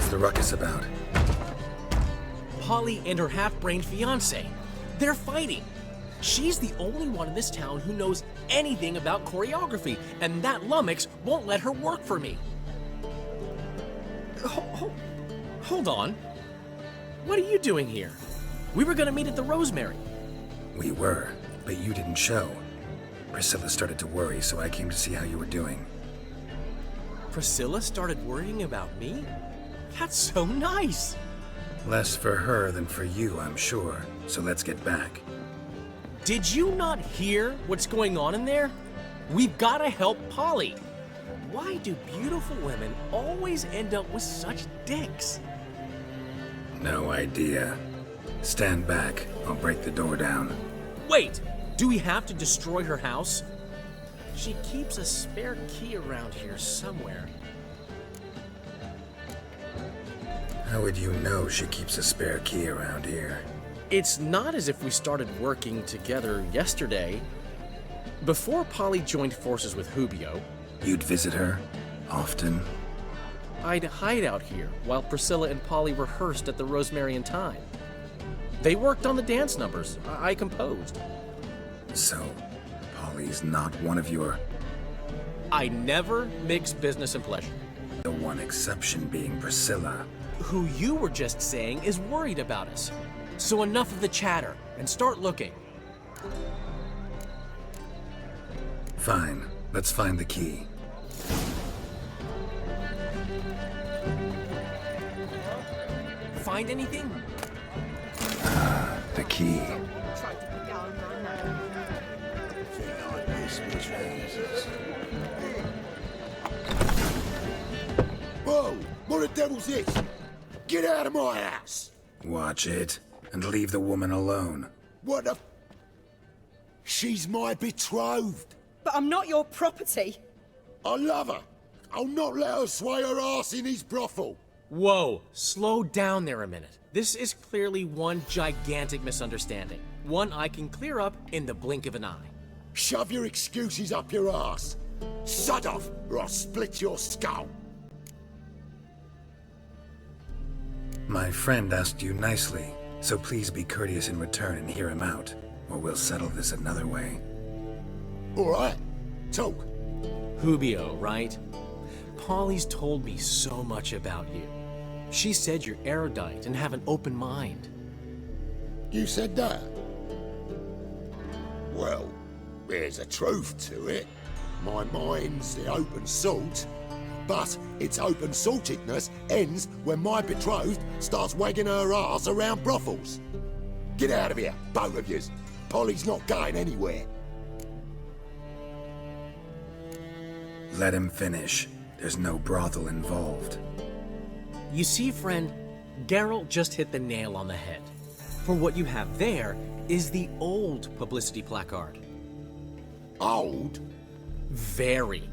What's the ruckus about? Polly and her half-brained fiancé. They're fighting. She's the only one in this town who knows anything about choreography, and that lummox won't let her work for me. Hold on. What are you doing here? We were gonna meet at the Rosemary. We were, but you didn't show. Priscilla started to worry, so I came to see how you were doing. Priscilla started worrying about me? That's so nice! Less for her than for you, I'm sure. So let's get back. Did you not hear what's going on in there? We've gotta help Polly. Why do beautiful women always end up with such dicks? No idea. Stand back. I'll break the door down. Wait! Do we have to destroy her house? She keeps a spare key around here somewhere. How would you know she keeps a spare key around here? It's not as if we started working together yesterday. Before Polly joined forces with Hubio, You'd visit her? Often? I'd hide out here while Priscilla and Polly rehearsed at the Rosemary in Time. They worked on the dance numbers. I composed. So, Polly's not one of your... I never mix business and pleasure. The one exception being Priscilla. Who you were just saying is worried about us. So enough of the chatter, and start looking. Fine. Let's find the key. Find anything? The key. Whoa! What the devil's this? Get out of my house! Watch it, and leave the woman alone. What the... She's my betrothed. But I'm not your property. I love her. I'll not let her sway her ass in his brothel. Whoa, slow down there a minute. This is clearly one gigantic misunderstanding. One I can clear up in the blink of an eye. Shove your excuses up your ass. Sod off, or I'll split your skull. My friend asked you nicely, so please be courteous in return and hear him out, or we'll settle this another way. All right, talk. Hubio, right? Polly's told me so much about you. She said you're erudite and have an open mind. You said that? Well, there's a truth to it. My mind's the open salt, but its open saltedness ends when my betrothed starts wagging her ass around brothels. Get out of here, both of yous. Polly's not going anywhere. Let him finish. There's no brothel involved. You see, friend, Geralt just hit the nail on the head. For what you have there is the old publicity placard. Old? Very.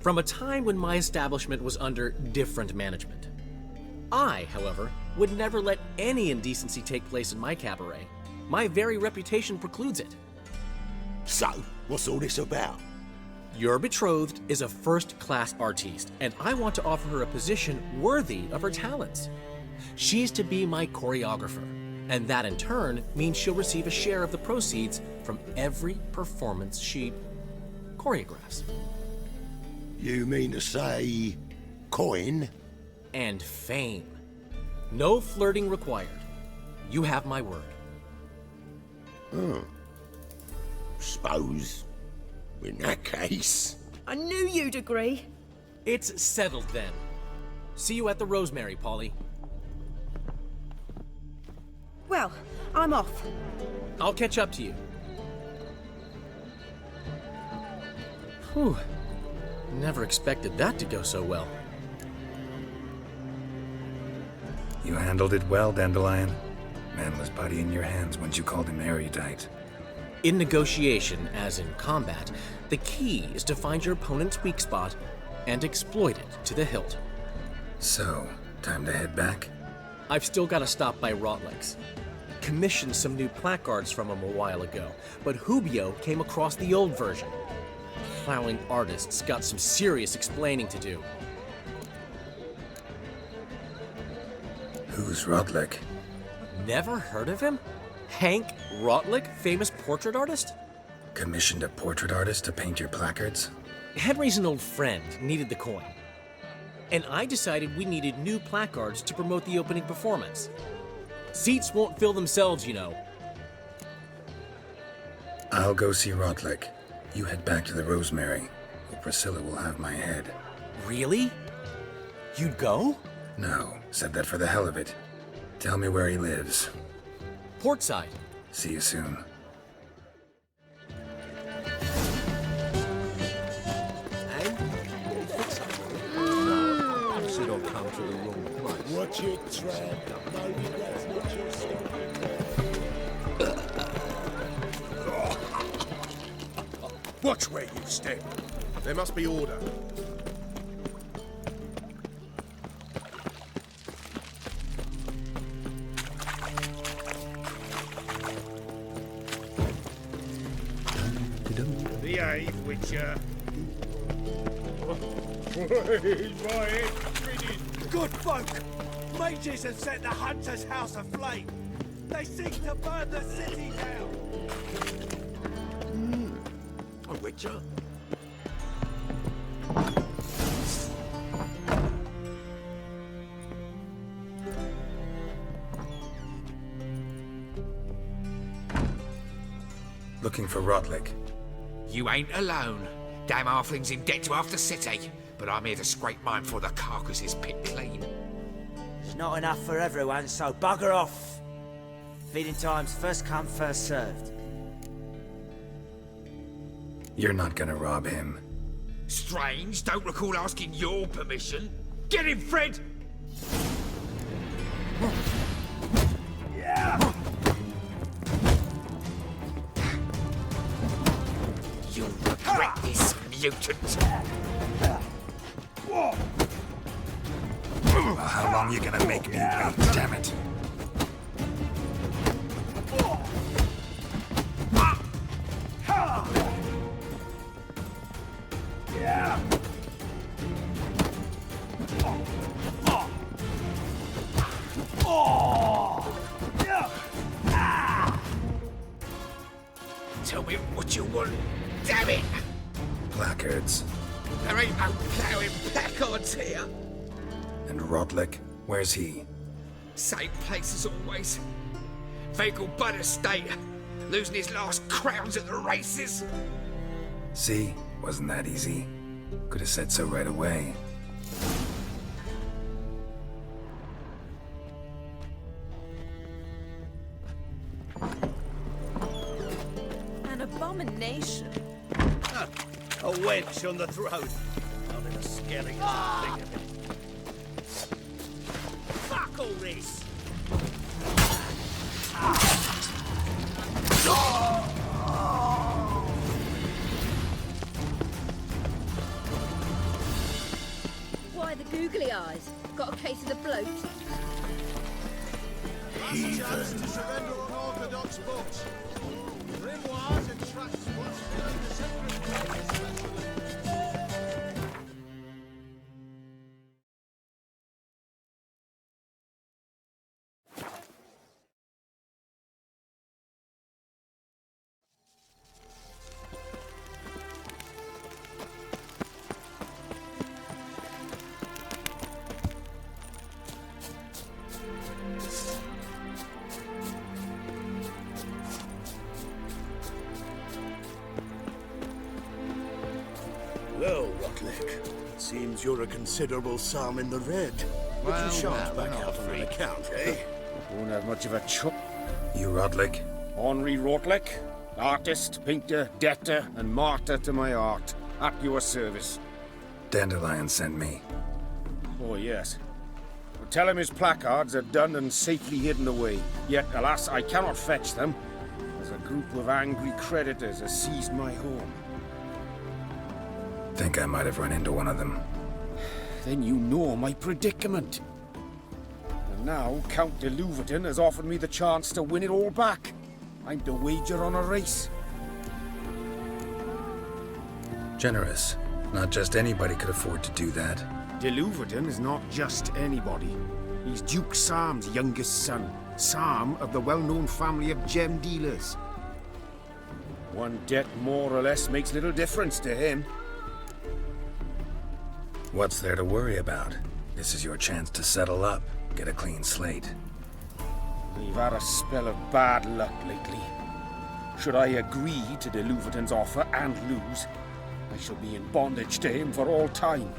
From a time when my establishment was under different management. I, however, would never let any indecency take place in my cabaret. My very reputation precludes it. So, what's all this about? Your betrothed is a first-class artiste, and I want to offer her a position worthy of her talents. She's to be my choreographer, and that in turn means she'll receive a share of the proceeds from every performance she choreographs. You mean to say... coin? And fame. No flirting required. You have my word. Suppose... in that case... I knew you'd agree. It's settled then. See you at the Rosemary, Polly. Well, I'm off. I'll catch up to you. Whew. Never expected that to go so well. You handled it well, Dandelion. Man was putty in your hands once you called him erudite. In negotiation, as in combat, the key is to find your opponent's weak spot and exploit it to the hilt. So, time to head back? I've still got to stop by Rotlegs. Commissioned some new placards from him a while ago, but Hubio came across the old version. Plowing artists got some serious explaining to do. Who's Rotlick? Never heard of him? Hank Rotlick, famous portrait artist? Commissioned a portrait artist to paint your placards? Henry's an old friend, needed the coin. And I decided we needed new placards to promote the opening performance. Seats won't fill themselves, you know. I'll go see Rotlick. You head back to the Rosemary, or Priscilla will have my head. Really? You'd go? No, said that for the hell of it. Tell me where he lives. Portside. See you soon. Come to the wrong place. Watch it, tramp. Maybe that's not your style. Watch where you step. There must be order. Behave, Witcher. Good folk! Mages have set the Hunter's house aflame! They seek to burn the city down! A Witcher? Looking for Rotlick. You ain't alone. Damn halfling's in debt to half the city, but I'm here to scrape mine before the carcass is picked clean. There's not enough for everyone, so bugger off. Feeding time's first come, first served. You're not gonna rob him. Strange, don't recall asking your permission. Get him, Fred! You'll regret this, mutant. Well, how long you gonna make me wait, damn it? Tell me what you want, damn it! Placards. There ain't no ploughing placards here. And Rotlick, where's he? Same place as always. Vagal Bud Estate, losing his last crowns at the races. See? Wasn't that easy? Could have said so right away. An abomination. A wench on the throne. I'm in a skeleton thing of it. Fuck all this! Why the googly eyes? Got a case of the bloat? Chance to surrender unorthodox books. Grimoires and tracts once filling the sacred places. Well, Rotlick, seems you're a considerable sum in the red. But you shan't back out on an account, eh? Won't have much of a chuck. You Rotlick? Henri Rotlick, artist, painter, debtor, and martyr to my art. At your service. Dandelion sent me. Oh, yes. Well, tell him his placards are done and safely hidden away. Yet, alas, I cannot fetch them, as a group of angry creditors has seized my home. Think I might have run into one of them. Then you know my predicament. And now Count de Louverton has offered me the chance to win it all back. I'm to wager on a race. Generous. Not just anybody could afford to do that. De Louverton is not just anybody. He's Duke Sam's youngest son. Sam of the well-known family of gem dealers. One debt more or less makes little difference to him. What's there to worry about? This is your chance to settle up, get a clean slate. We've had a spell of bad luck lately. Should I agree to de Louverton's offer and lose, I shall be in bondage to him for all time.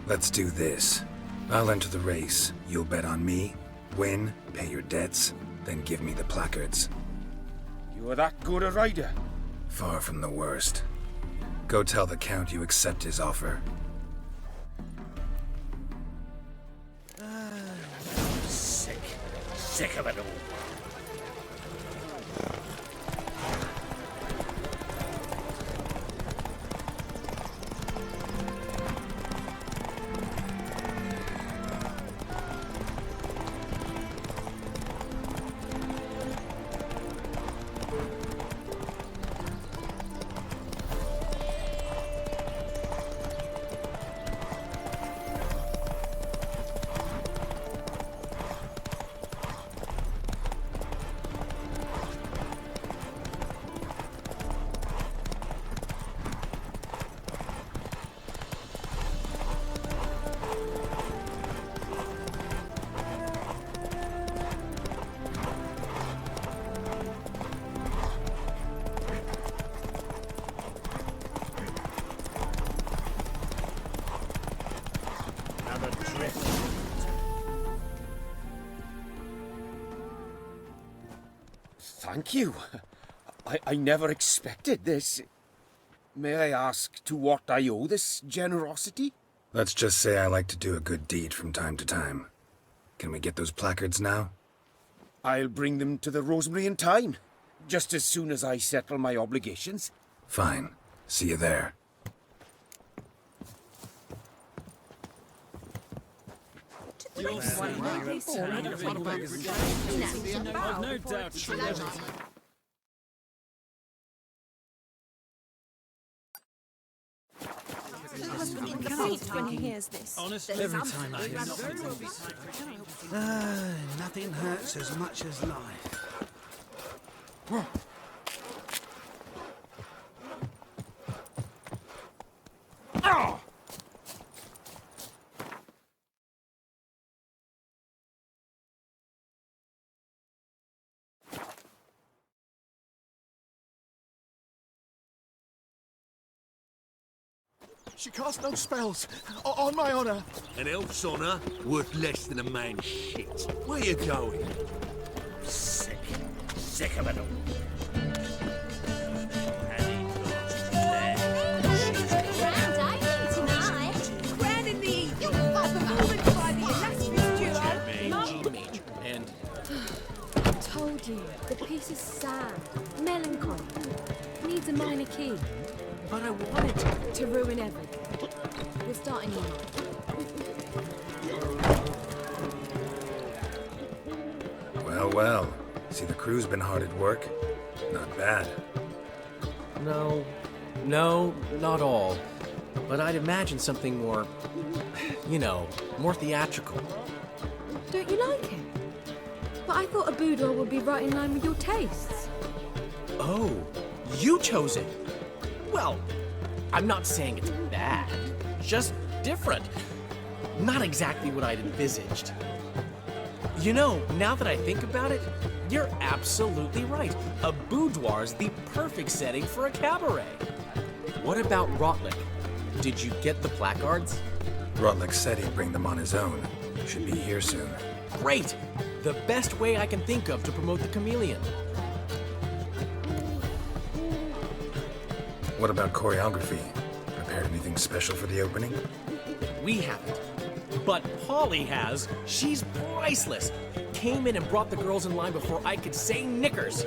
Let's do this. I'll enter the race. You'll bet on me, win, pay your debts, then give me the placards. You are that good a rider? Far from the worst. Go tell the Count you accept his offer. Sick of it all. Thank you. I never expected this. May I ask to what I owe this generosity? Let's just say I like to do a good deed from time to time. Can we get those placards now? I'll bring them to the Rosemary in time, just as soon as I settle my obligations. Fine. See you there. No doubt. When he hears this. Honestly, every time I hear something. Nothing hurts as much as life. She casts no spells, on my honor. An elf's honor worth less than a man's shit. Where you going? Sick of it all. Told you, the piece is sad, melancholy, needs a minor key. But I wanted to ruin everything. We're starting now. Well, well. See, the crew's been hard at work. Not bad. No, not all. But I'd imagine something more, more theatrical. Don't you like it? But I thought a boudoir would be right in line with your tastes. Oh, you chose it. Well, I'm not saying it's bad, just different. Not exactly what I'd envisaged. Now that I think about it, you're absolutely right. A boudoir's the perfect setting for a cabaret. What about Rotlick? Did you get the placards? Rotlick said he'd bring them on his own. Should be here soon. Great! The best way I can think of to promote the chameleon. What about choreography? Prepared anything special for the opening? We haven't. But Polly has. She's priceless. Came in and brought the girls in line before I could say knickers.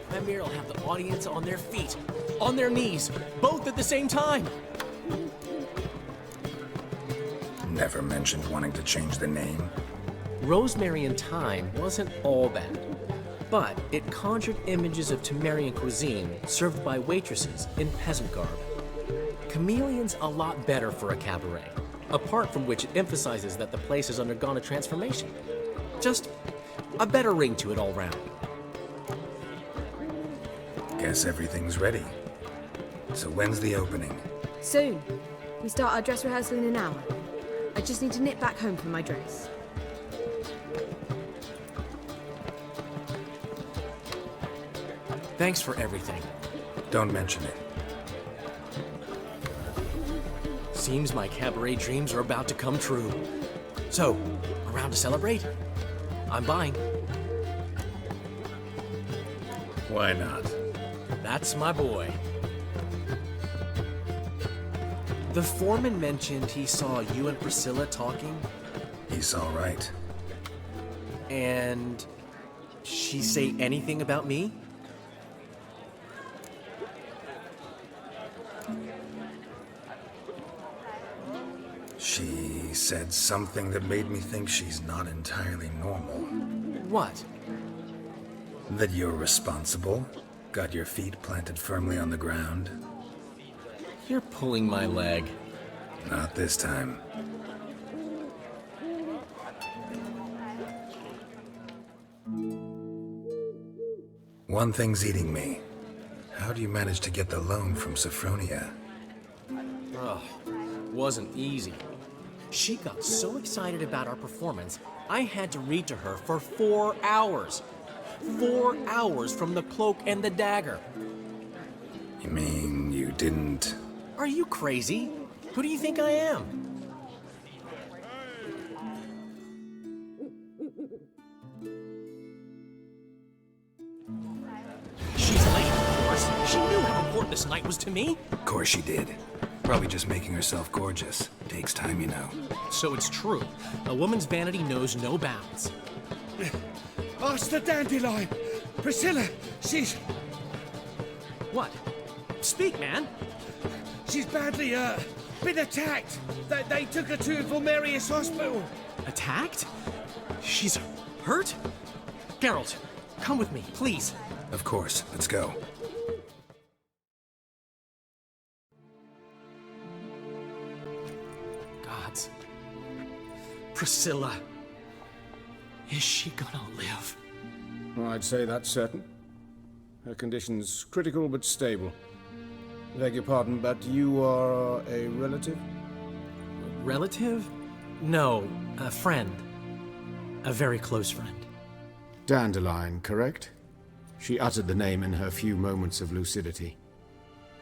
Premiere will have the audience on their feet, on their knees, both at the same time. Never mentioned wanting to change the name. Rosemary in Time wasn't all bad, but it conjured images of Temerian cuisine served by waitresses in peasant garb. Chameleon's a lot better for a cabaret, apart from which it emphasizes that the place has undergone a transformation. Just a better ring to it all round. Guess everything's ready. So when's the opening? Soon. We start our dress rehearsal in an hour. I just need to nip back home for my dress. Thanks for everything. Don't mention it. Seems my cabaret dreams are about to come true. So, around to celebrate? I'm buying. Why not? That's my boy. The foreman mentioned he saw you and Priscilla talking. He's all right. And she say anything about me? She said something that made me think she's not entirely normal. What? That you're responsible, got your feet planted firmly on the ground. You're pulling my leg. Not this time. One thing's eating me. How do you manage to get the loan from Sophronia? Ugh, wasn't easy. She got so excited about our performance, I had to read to her for 4 hours. 4 hours from the Cloak and the Dagger. You mean you didn't... Are you crazy? Who do you think I am? She's late, of course. She knew how important this night was to me. Of course she did. Probably just making herself gorgeous. Takes time, you know. So it's true. A woman's vanity knows no bounds. Ask the dandelion. Priscilla, she's... What? Speak, man. She's badly, been attacked. They took her to Vulmerius Hospital. Attacked? She's hurt? Geralt, come with me, please. Of course. Let's go. Gods. Priscilla. Is she gonna live? I'd say that's certain. Her condition's critical but stable. Beg your pardon, but you are a relative? Relative? No, a friend. A very close friend. Dandelion, correct? She uttered the name in her few moments of lucidity.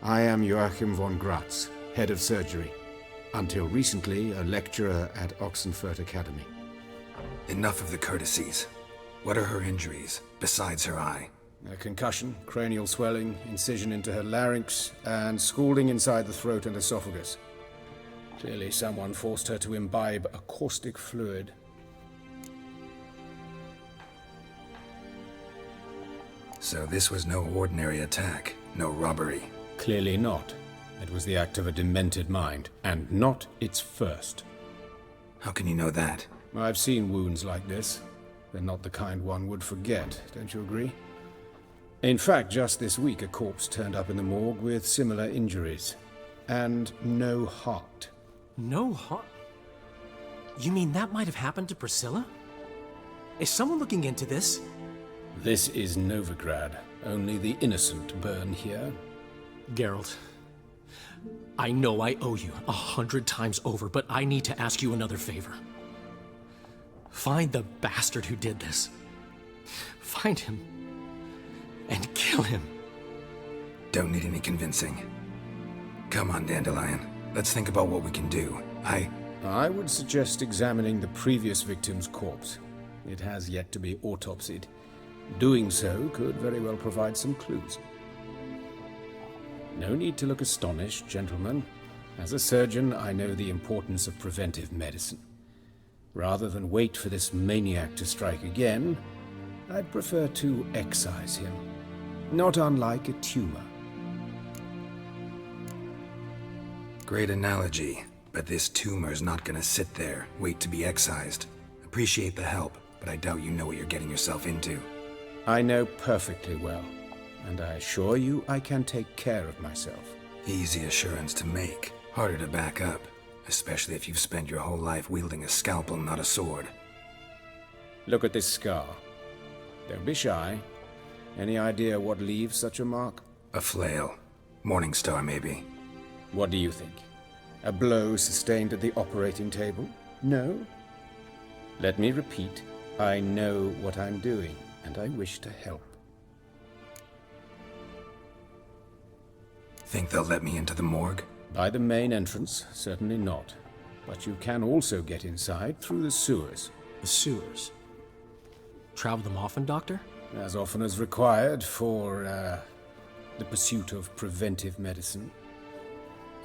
I am Joachim von Gratz, head of surgery. Until recently, a lecturer at Oxenfurt Academy. Enough of the courtesies. What are her injuries, besides her eye? A concussion, cranial swelling, incision into her larynx, and scalding inside the throat and esophagus. Clearly someone forced her to imbibe a caustic fluid. So this was no ordinary attack, no robbery. Clearly not. It was the act of a demented mind, and not its first. How can you know that? I've seen wounds like this. They're not the kind one would forget, don't you agree? In fact, just this week a corpse turned up in the morgue with similar injuries. And no heart. No heart? You mean that might have happened to Priscilla? Is someone looking into this? This is Novigrad. Only the innocent burn here. Geralt, I know I owe you 100 times over, but I need to ask you another favor. Find the bastard who did this. Find him. And kill him. Don't need any convincing. Come on, Dandelion. Let's think about what we can do. I would suggest examining the previous victim's corpse. It has yet to be autopsied. Doing so could very well provide some clues. No need to look astonished, gentlemen. As a surgeon, I know the importance of preventive medicine. Rather than wait for this maniac to strike again, I'd prefer to excise him. Not unlike a tumor. Great analogy, but this tumor's not gonna sit there, wait to be excised. Appreciate the help, but I doubt you know what you're getting yourself into. I know perfectly well, and I assure you I can take care of myself. Easy assurance to make, harder to back up, especially if you've spent your whole life wielding a scalpel, not a sword. Look at this scar. Don't be shy. Any idea what leaves such a mark? A flail. Morningstar, maybe. What do you think? A blow sustained at the operating table? No? Let me repeat. I know what I'm doing, and I wish to help. Think they'll let me into the morgue? By the main entrance, certainly not. But you can also get inside through the sewers. The sewers? Travel them often, Doctor? As often as required for, the pursuit of preventive medicine.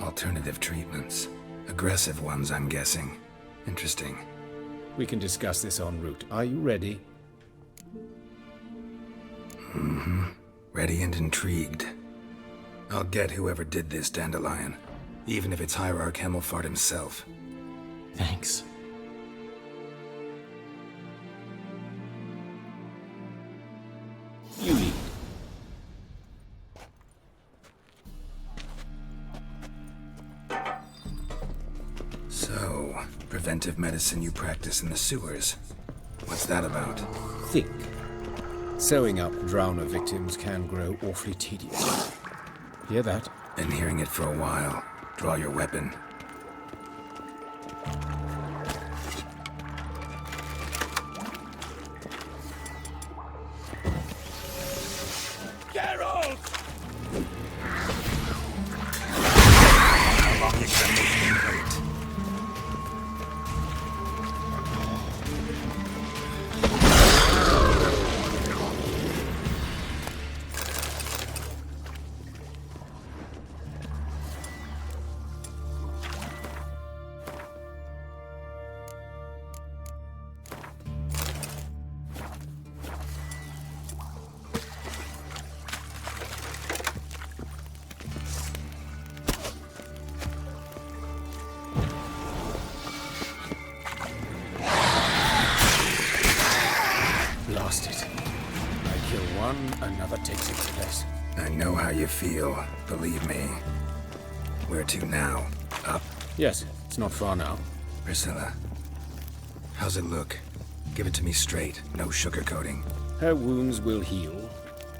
Alternative treatments. Aggressive ones, I'm guessing. Interesting. We can discuss this en route. Are you ready? Mm-hmm. Ready and intrigued. I'll get whoever did this, Dandelion. Even if it's Hierarch Hemmelfart himself. Thanks. You lead. So, preventive medicine you practice in the sewers. What's that about? Think. Sewing up drowner victims can grow awfully tedious. Hear that? Been hearing it for a while. Draw your weapon. Geralt! How long you gonna make me wait? Lost it. I kill one, another takes its place. I know how you feel, believe me. Where to now? Up? Yes, it's not far now. Priscilla. How's it look? Give it to me straight, no sugarcoating. Her wounds will heal,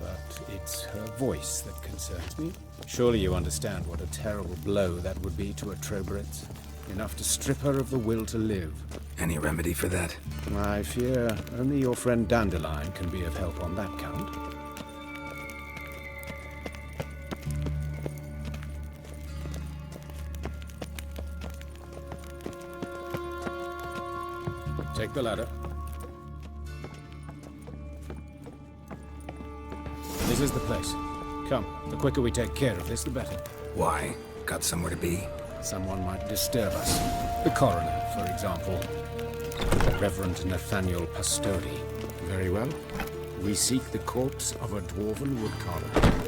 but it's her voice that concerns me. Surely you understand what a terrible blow that would be to a Troberet. Enough to strip her of the will to live. Any remedy for that? I fear only your friend Dandelion can be of help on that count. Take the ladder. This is the place. Come, the quicker we take care of this, the better. Why? Got somewhere to be? Someone might disturb us. The coroner, for example. Reverend Nathaniel Pastodi. Very well. We seek the corpse of a dwarven woodcarver.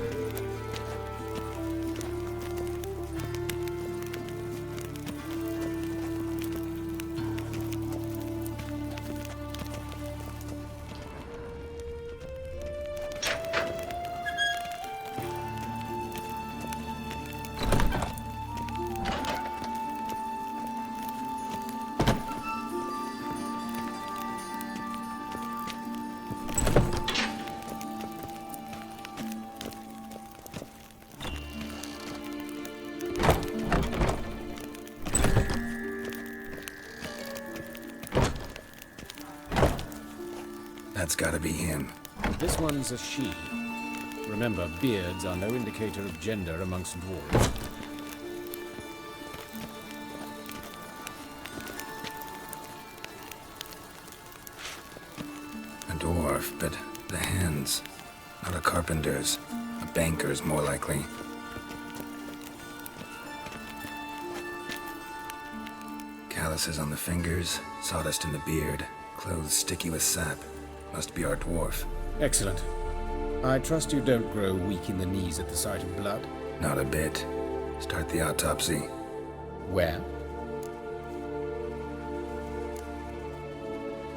That's gotta be him. This one's a she. Remember, beards are no indicator of gender amongst dwarves. A dwarf, but the hands. Not a carpenter's. A banker's, more likely. Calluses on the fingers, sawdust in the beard, clothes sticky with sap. Must be our dwarf. Excellent. I trust you don't grow weak in the knees at the sight of blood. Not a bit. Start the autopsy. Where?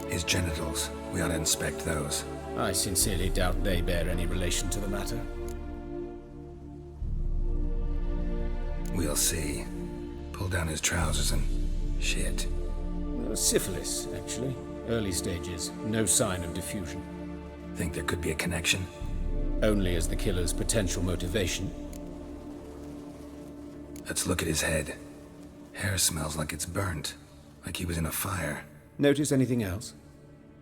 His genitals. We ought to inspect those. I sincerely doubt they bear any relation to the matter. We'll see. Pull down his trousers and... shit. Syphilis, actually. Early stages. No sign of diffusion. Think there could be a connection? Only as the killer's potential motivation. Let's look at his head. Hair smells like it's burnt. Like he was in a fire. Notice anything else?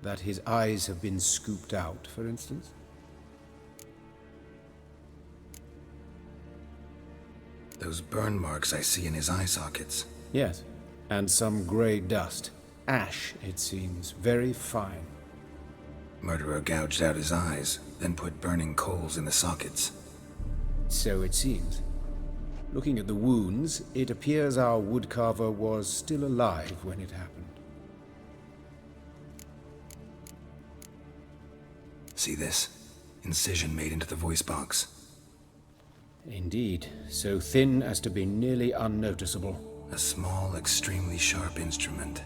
That his eyes have been scooped out, for instance? Those burn marks I see in his eye sockets. Yes. And some grey dust. Ash, it seems. Very fine. Murderer gouged out his eyes, then put burning coals in the sockets. So it seems. Looking at the wounds, it appears our woodcarver was still alive when it happened. See this? Incision made into the voice box. Indeed, so thin as to be nearly unnoticeable. A small, extremely sharp instrument.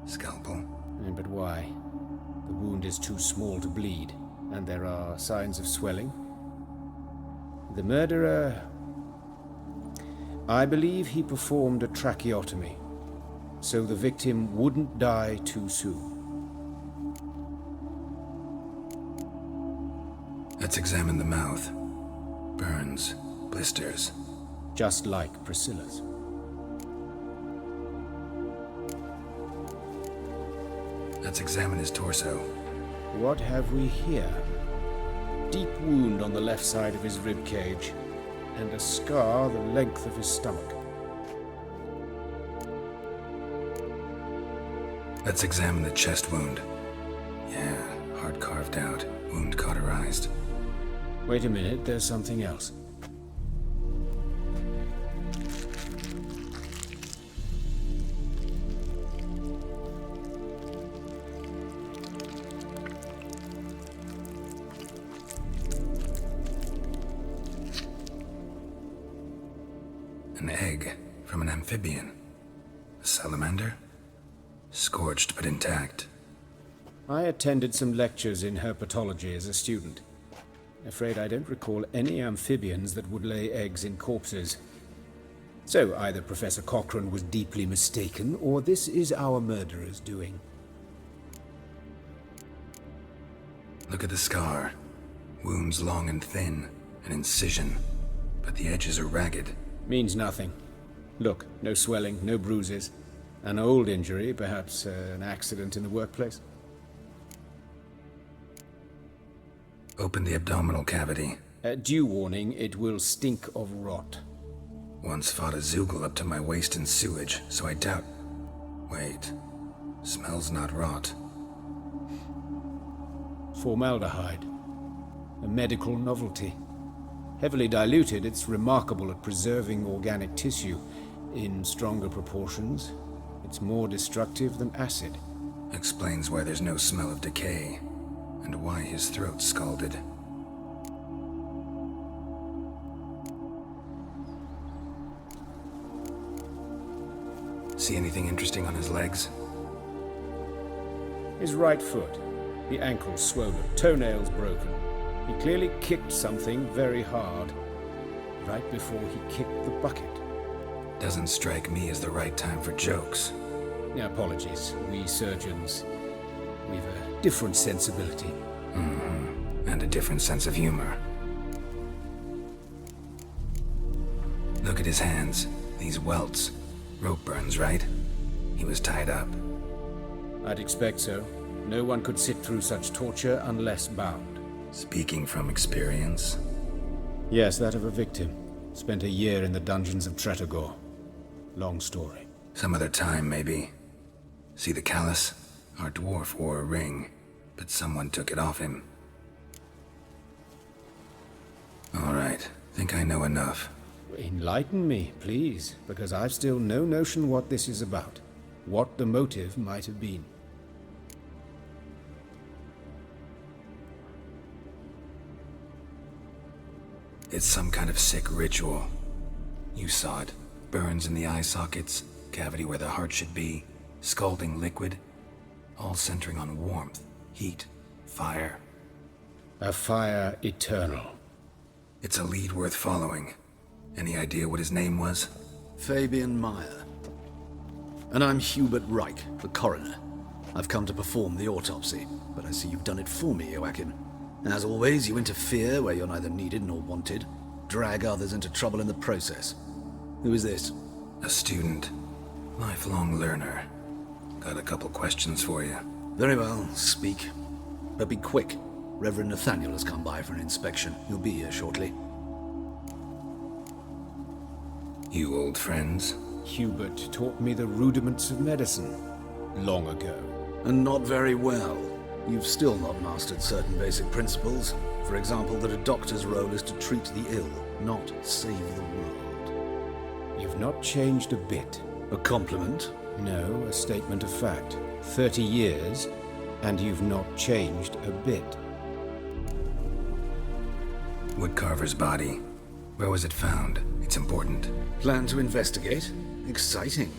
Scalpel. But why? The wound is too small to bleed, and there are signs of swelling. The murderer... I believe he performed a tracheotomy, so the victim wouldn't die too soon. Let's examine the mouth. Burns, blisters. Just like Priscilla's. Let's examine his torso. What have we here? Deep wound on the left side of his rib cage, and a scar the length of his stomach. Let's examine the chest wound. Yeah, heart carved out, wound cauterized. Wait a minute, there's something else. An egg from an amphibian. A salamander? Scorched but intact. I attended some lectures in herpetology as a student. Afraid I don't recall any amphibians that would lay eggs in corpses. So either Professor Cochrane was deeply mistaken, or this is our murderer's doing. Look at the scar. Wounds long and thin, an incision, but the edges are ragged. Means nothing. Look, no swelling, no bruises. An old injury, perhaps an accident in the workplace. Open the abdominal cavity. Due warning, it will stink of rot. Once fought a Zoogle up to my waist in sewage, so I doubt... Wait. Smells not rot. Formaldehyde. A medical novelty. Heavily diluted, it's remarkable at preserving organic tissue. In stronger proportions, it's more destructive than acid. Explains why there's no smell of decay, and why his throat's scalded. See anything interesting on his legs? His right foot. The ankle swollen, toenails broken. He clearly kicked something very hard, right before he kicked the bucket. Doesn't strike me as the right time for jokes. Apologies. We surgeons, we've a different sensibility. Mm-hmm. And a different sense of humor. Look at his hands. These welts. Rope burns, right? He was tied up. I'd expect so. No one could sit through such torture unless bound. Speaking from experience? Yes, that of a victim. Spent a year in the dungeons of Tretogor. Long story. Some other time, maybe. See the callus? Our dwarf wore a ring, but someone took it off him. All right, think I know enough. Enlighten me, please, because I've still no notion what this is about. What the motive might have been. It's some kind of sick ritual. You saw it. Burns in the eye sockets, cavity where the heart should be, scalding liquid, all centering on warmth, heat, fire. A fire eternal. It's a lead worth following. Any idea what his name was? Fabian Meyer. And I'm Hubert Reich, the coroner. I've come to perform the autopsy, but I see you've done it for me, Joachim. As always, you interfere where you're neither needed nor wanted, drag others into trouble in the process. Who is this? A student. Lifelong learner. Got a couple questions for you. Very well, speak. But be quick. Reverend Nathaniel has come by for an inspection. He'll be here shortly. You old friends? Hubert taught me the rudiments of medicine long ago. And not very well. You've still not mastered certain basic principles. For example, that a doctor's role is to treat the ill, not save the world. You've not changed a bit. A compliment? No, a statement of fact. 30 years, and you've not changed a bit. Woodcarver's body. Where was it found? It's important. Plan to investigate? Exciting.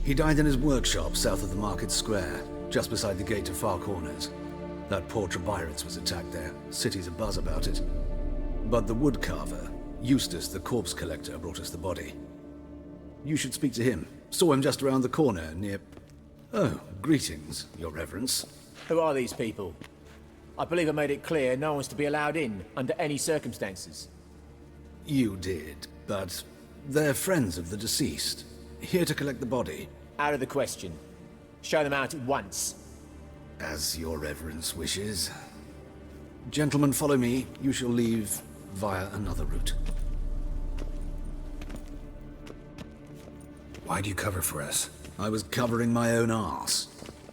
He died in his workshop south of the market square, just beside the gate to Far Corners. That poor Trebirates was attacked there. City's abuzz about it. But the woodcarver, Eustace the corpse collector, brought us the body. You should speak to him. Saw him just around the corner near... Oh, greetings, Your Reverence. Who are these people? I believe I made it clear no one's to be allowed in, under any circumstances. You did, but they're friends of the deceased. Here to collect the body. Out of the question. Show them out at once. As Your Reverence wishes. Gentlemen, follow me. You shall leave via another route. Why'd you cover for us? I was covering my own arse.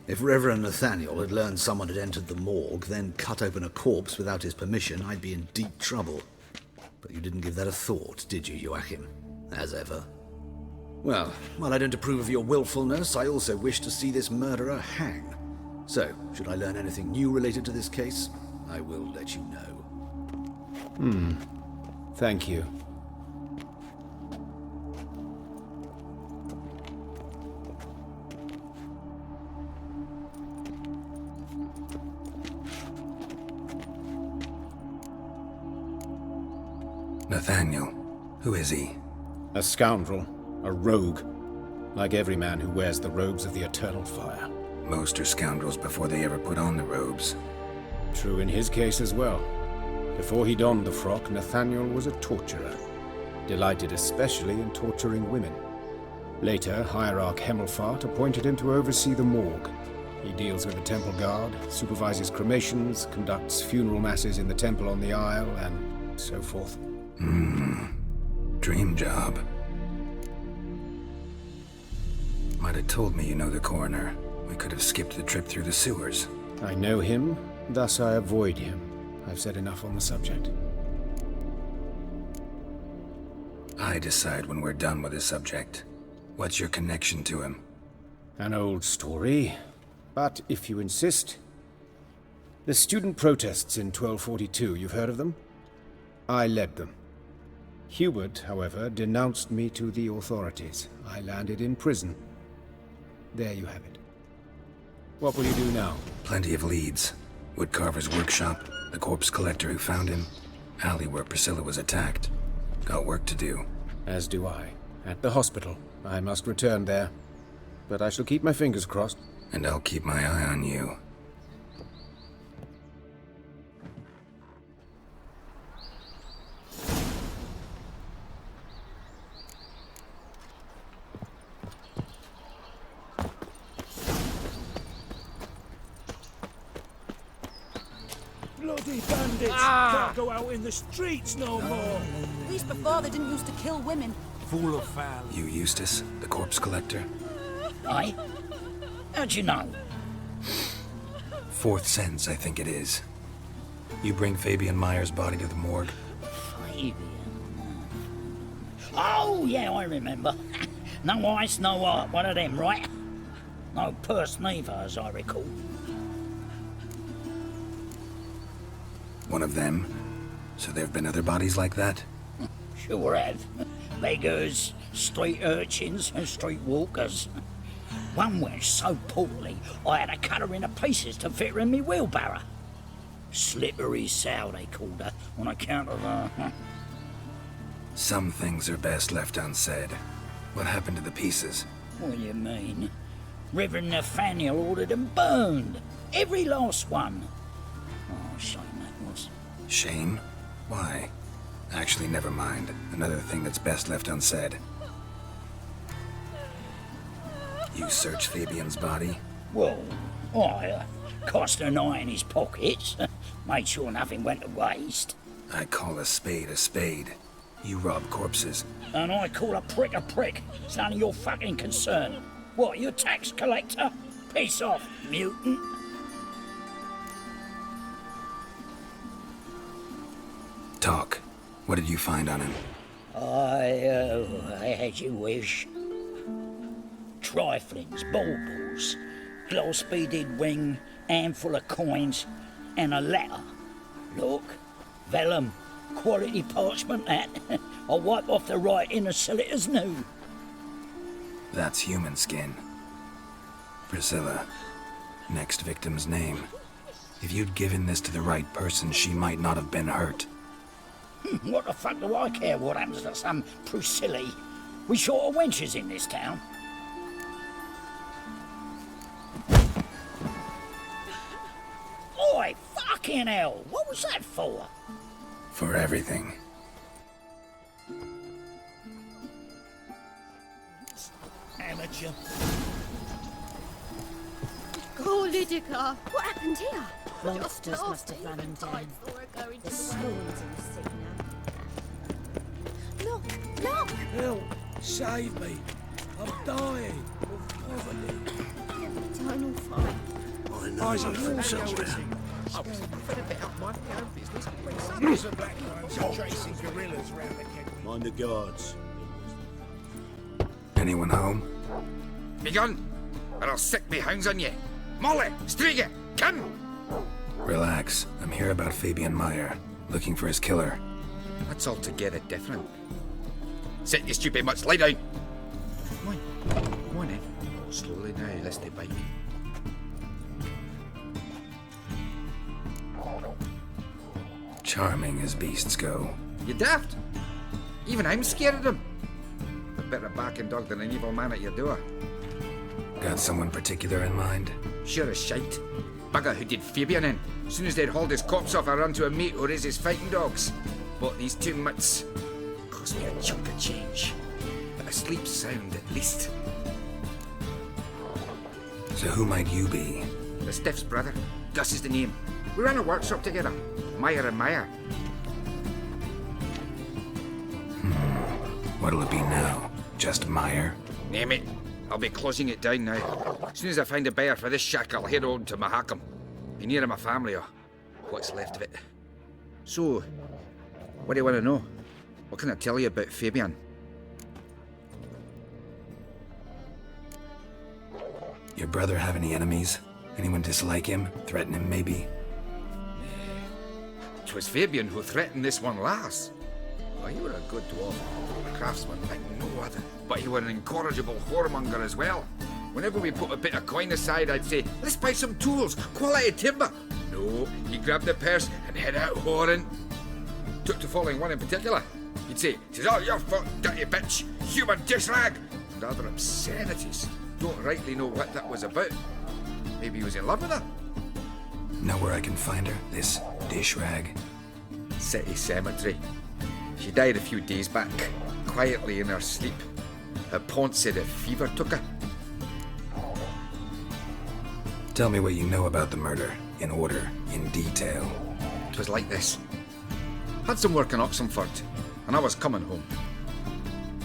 If Reverend Nathaniel had learned someone had entered the morgue, then cut open a corpse without his permission, I'd be in deep trouble. But you didn't give that a thought, did you, Joachim? As ever. Well, while I don't approve of your willfulness, I also wish to see this murderer hang. So, should I learn anything new related to this case, I will let you know. Thank you. Nathaniel. Who is he? A scoundrel. A rogue. Like every man who wears the robes of the eternal fire. Most are scoundrels before they ever put on the robes. True in his case as well. Before he donned the frock, Nathaniel was a torturer. Delighted especially in torturing women. Later, Hierarch Hemmelfart appointed him to oversee the morgue. He deals with the temple guard, supervises cremations, conducts funeral masses in the temple on the Isle, and so forth. Dream job. Might have told me you know the coroner. We could have skipped the trip through the sewers. I know him, thus I avoid him. I've said enough on the subject. I decide when we're done with the subject. What's your connection to him? An old story, but if you insist. The student protests in 1242, you've heard of them? I led them. Hubert, however, denounced me to the authorities. I landed in prison. There you have it. What will you do now? Plenty of leads. Woodcarver's workshop, the corpse collector who found him, alley where Priscilla was attacked. Got work to do. As do I. At the hospital. I must return there. But I shall keep my fingers crossed. And I'll keep my eye on you. Bloody bandits! Can't go out in the streets no more! At least before they didn't used to kill women. Full of foul. You Eustace, the corpse collector? Aye? How'd you know? Fourth sense, I think it is. You bring Fabian Meyer's body to the morgue? Fabian? Oh, yeah, I remember. No ice, no art, one of them, right? No purse neither, as I recall. One of them? So there have been other bodies like that? Sure have. Beggars, street urchins, and street walkers. One went so poorly, I had to cut her into pieces to fit her in me wheelbarrow. Slippery sow, they called her, on account of her. Some things are best left unsaid. What happened to the pieces? What do you mean? Reverend Nathaniel ordered them burned. Every last one. Oh, shame that was. Shame? Why? Actually, never mind. Another thing that's best left unsaid. You searched Fabian's body? Well, I cast an eye in his pockets. Made sure nothing went to waste. I call a spade a spade. You rob corpses. And I call a prick a prick. It's none of your fucking concern. What, you a tax collector? Piss off, mutant. Talk. What did you find on him? I as you wish. Triflings, baubles, glass-beaded ring, handful of coins, and a letter. Look, vellum, quality parchment that. I'll wipe off the writing and sell it as new. That's human skin. Priscilla. Next victim's name. If you'd given this to the right person, she might not have been hurt. What the fuck do I care what happens to some Priscilla? We short of wenches in this town. Oi, fucking hell! What was that for? For everything. Amateur. Oh, Lydica! What happened here? Monsters must have run him down. The stones in the sick now. Look! Look! Help! Save me! I'm dying of poverty. Eternal fire. I know. Eyes on full somewhere. I was fed a bit up my own business. There's a black ones chasing gorillas around the kennel. Mind the guards. Anyone home? Be gone, or I'll sick me hounds on you. Molly, Striga, come! Relax. I'm here about Fabian Meyer, looking for his killer. That's altogether different. Sit, you stupid mutts, lie down. Come on in. Slowly now, lest they bite me. Charming as beasts go. You daft? Even I'm scared of them. A better barking dog than an evil man at your door. Got someone particular in mind? Sure as shite. Bugger who did Fabian in. As soon as they'd hauled his corpse off, I run to a mate who raises fighting dogs. Bought these two mutts. Cost me a chunk of change. But I sleep sound at least. So who might you be? The Stiff's brother. Gus is the name. We ran a workshop together. Meyer and Meyer. What'll it be now? Just Meyer? Name it. I'll be closing it down now. As soon as I find a buyer for this shack, I'll head on to Mahakam. Be near my family or what's left of it. So, what do you want to know? What can I tell you about Fabian? Your brother have any enemies? Anyone dislike him? Threaten him, maybe? 'Twas Fabian who threatened this one last. Oh, he were a good dwarf, a craftsman like no other. But he were an incorrigible whoremonger as well. Whenever we put a bit of coin aside, I'd say, let's buy some tools, quality timber. No, he grabbed the purse and head out whoring. Took to following one in particular. He'd say, "'Tis all your fault, dirty bitch, human dish rag," and other obscenities. Don't rightly know what that was about. Maybe he was in love with her. Know where I can find her? This dish rag? City cemetery. She died a few days back, quietly in her sleep. Her pont said a fever took her. Tell me what you know about the murder, in order, in detail. It was like this. Had some work in Oxenford, and I was coming home.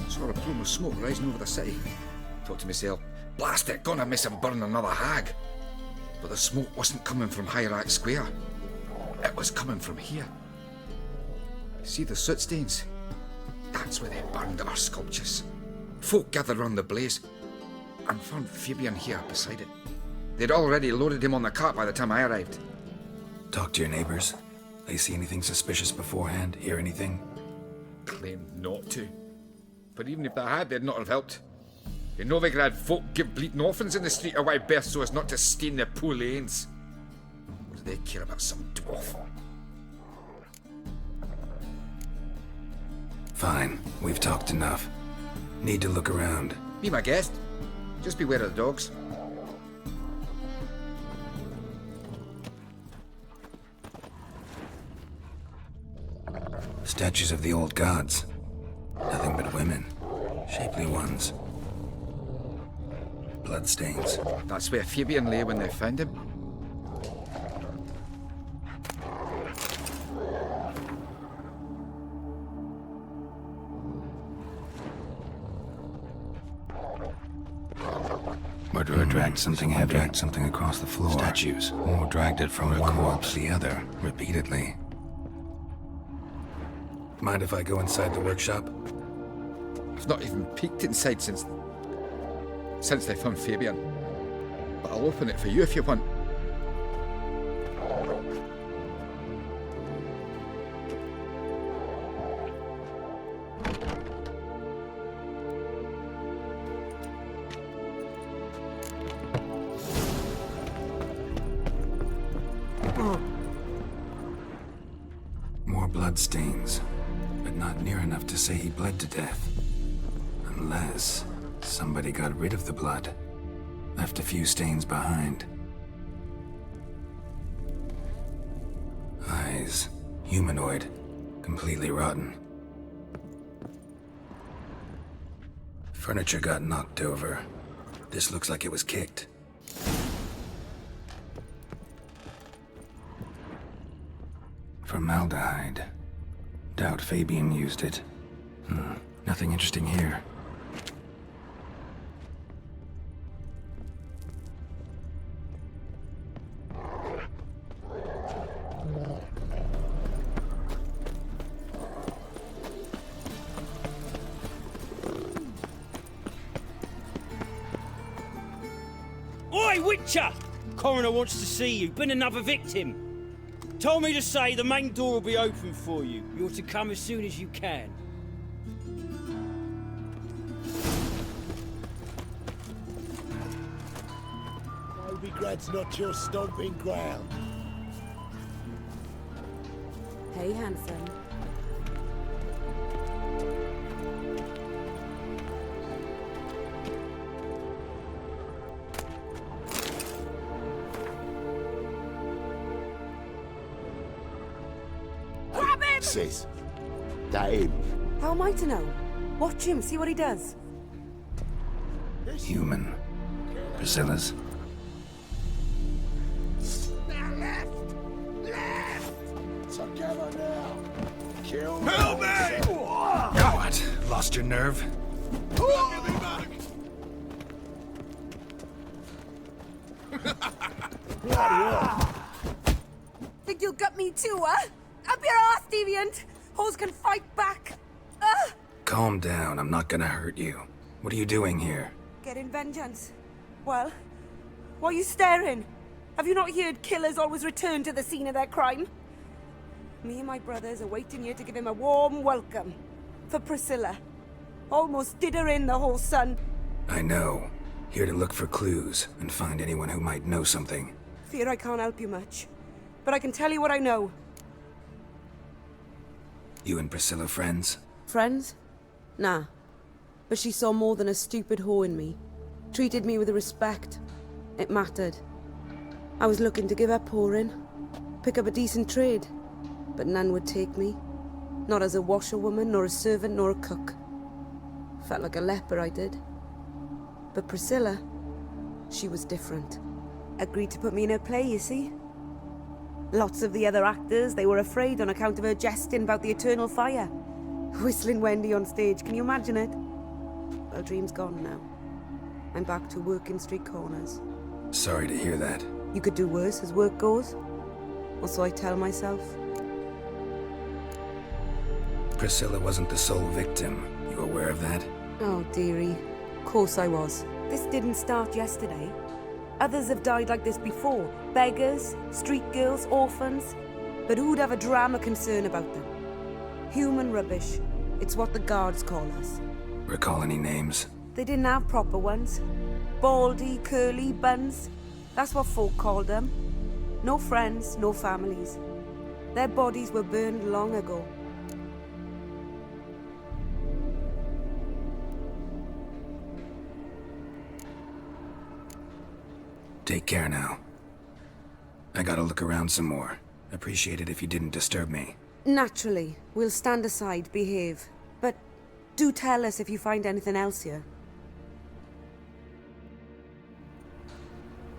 Saw a plume of smoke rising over the city. Thought to myself, blast it, gonna miss him burn another hag. But the smoke wasn't coming from Hierarch Square. It was coming from here. See the soot stains? That's where they burned our sculptures. Folk gathered round the blaze and found Fabian here beside it. They'd already loaded him on the cart by the time I arrived. Talk to your neighbors. They see anything suspicious beforehand? Hear anything? Claimed not to. But even if they had, they'd not have helped. In Novigrad, folk give bleating orphans in the street a wide berth so as not to stain their poor lanes. What do they care about some dwarf? Fine, we've talked enough. Need to look around. Be my guest. Just beware of the dogs. Statues of the old gods. Nothing but women. Shapely ones. Bloodstains. That's where Fabian lay when they found him. Murderer dragged something heavy, dragged something across the floor. Statues. Or dragged it from one corpse to the other, repeatedly. Mind if I go inside the workshop? I've not even peeked inside since they found Fabian. But I'll open it for you if you want. More bloodstains, but not near enough to say he bled to death. Unless somebody got rid of the blood, left a few stains behind. Eyes, humanoid, completely rotten. Furniture got knocked over. This looks like it was kicked. Formaldehyde. Doubt Fabian used it. Nothing interesting here. Oi, Witcher! Coroner wants to see you. Been another victim. Told me to say the main door will be open for you. You're to come as soon as you can. Novigrad's not your stomping ground. Hey, handsome. Grab him! Sis, that him. How am I to know? Watch him, see what he does. Human. Priscilla's. Now left! Left! Together now! Kill me! Help me! What? Lost your nerve? Think you'll gut me too, huh? Up your ass, deviant! Hoes can fight back! Calm down, I'm not gonna hurt you. What are you doing here? Getting vengeance. Well, why are you staring? Have you not heard killers always return to the scene of their crime? Me and my brothers are waiting here to give him a warm welcome. For Priscilla. Almost did her in, the whole son. I know. Here to look for clues and find anyone who might know something. Fear I can't help you much. But I can tell you what I know. You and Priscilla friends? Friends? Nah. But she saw more than a stupid whore in me. Treated me with respect. It mattered. I was looking to give her pouring. Pick up a decent trade. But none would take me. Not as a washerwoman, nor a servant, nor a cook. Felt like a leper, I did. But Priscilla, she was different. Agreed to put me in her play, you see? Lots of the other actors, they were afraid on account of her jesting about the eternal fire. Whistling Wendy on stage, can you imagine it? Well, dream's gone now. I'm back to working street corners. Sorry to hear that. You could do worse as work goes. Or so I tell myself. Priscilla wasn't the sole victim. You aware of that? Oh, dearie. Of course I was. This didn't start yesterday. Others have died like this before. Beggars, street girls, orphans. But who'd have a drama concern about them? Human rubbish. It's what the guards call us. Recall any names? They didn't have proper ones. Baldy, curly, buns. That's what folk called them. No friends, no families. Their bodies were burned long ago. Take care now. I gotta look around some more. Appreciate it if you didn't disturb me. Naturally. We'll stand aside, behave. But do tell us if you find anything else here.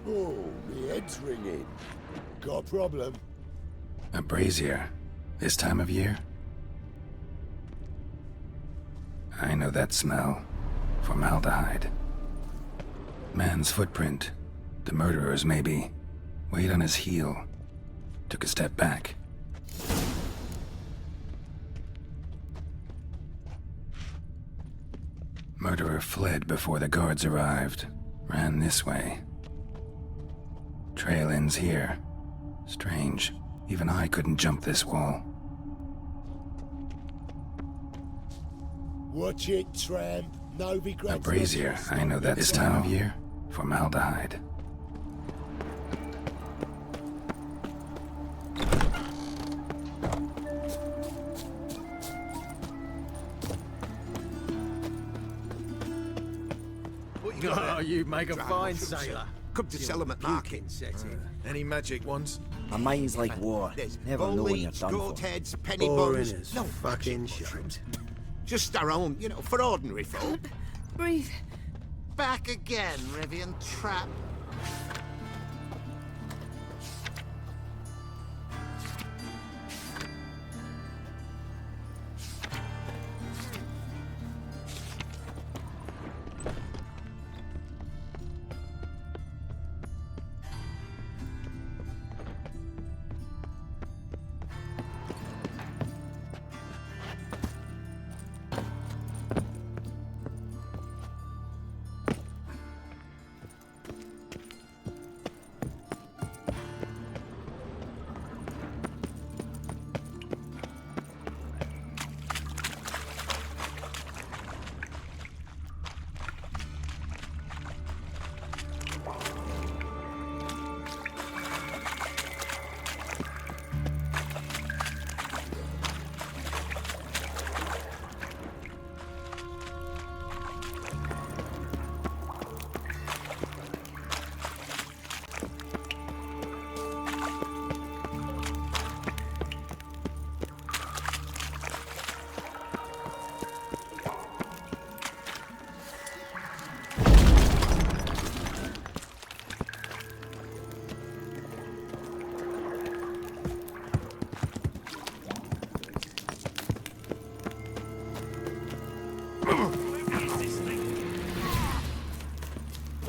Oh, me head's ringing. Got a problem? A brazier. This time of year? I know that smell. Formaldehyde. Man's footprint. The murderer's, maybe. Weighed on his heel. Took a step back. Murderer fled before the guards arrived. Ran this way. Trail ends here. Strange. Even I couldn't jump this wall. Watch it, tramp. No regrets. A brazier. I know that this time of year. Formaldehyde. Oh, you make a fine sailor. Come to sell them at market. Any magic ones? My mind's like war. Never know when you're done for. goat heads, penny Boring bones. as No fucking shite. Just our own, for ordinary folk. Breathe. Back again, Rivian Trap.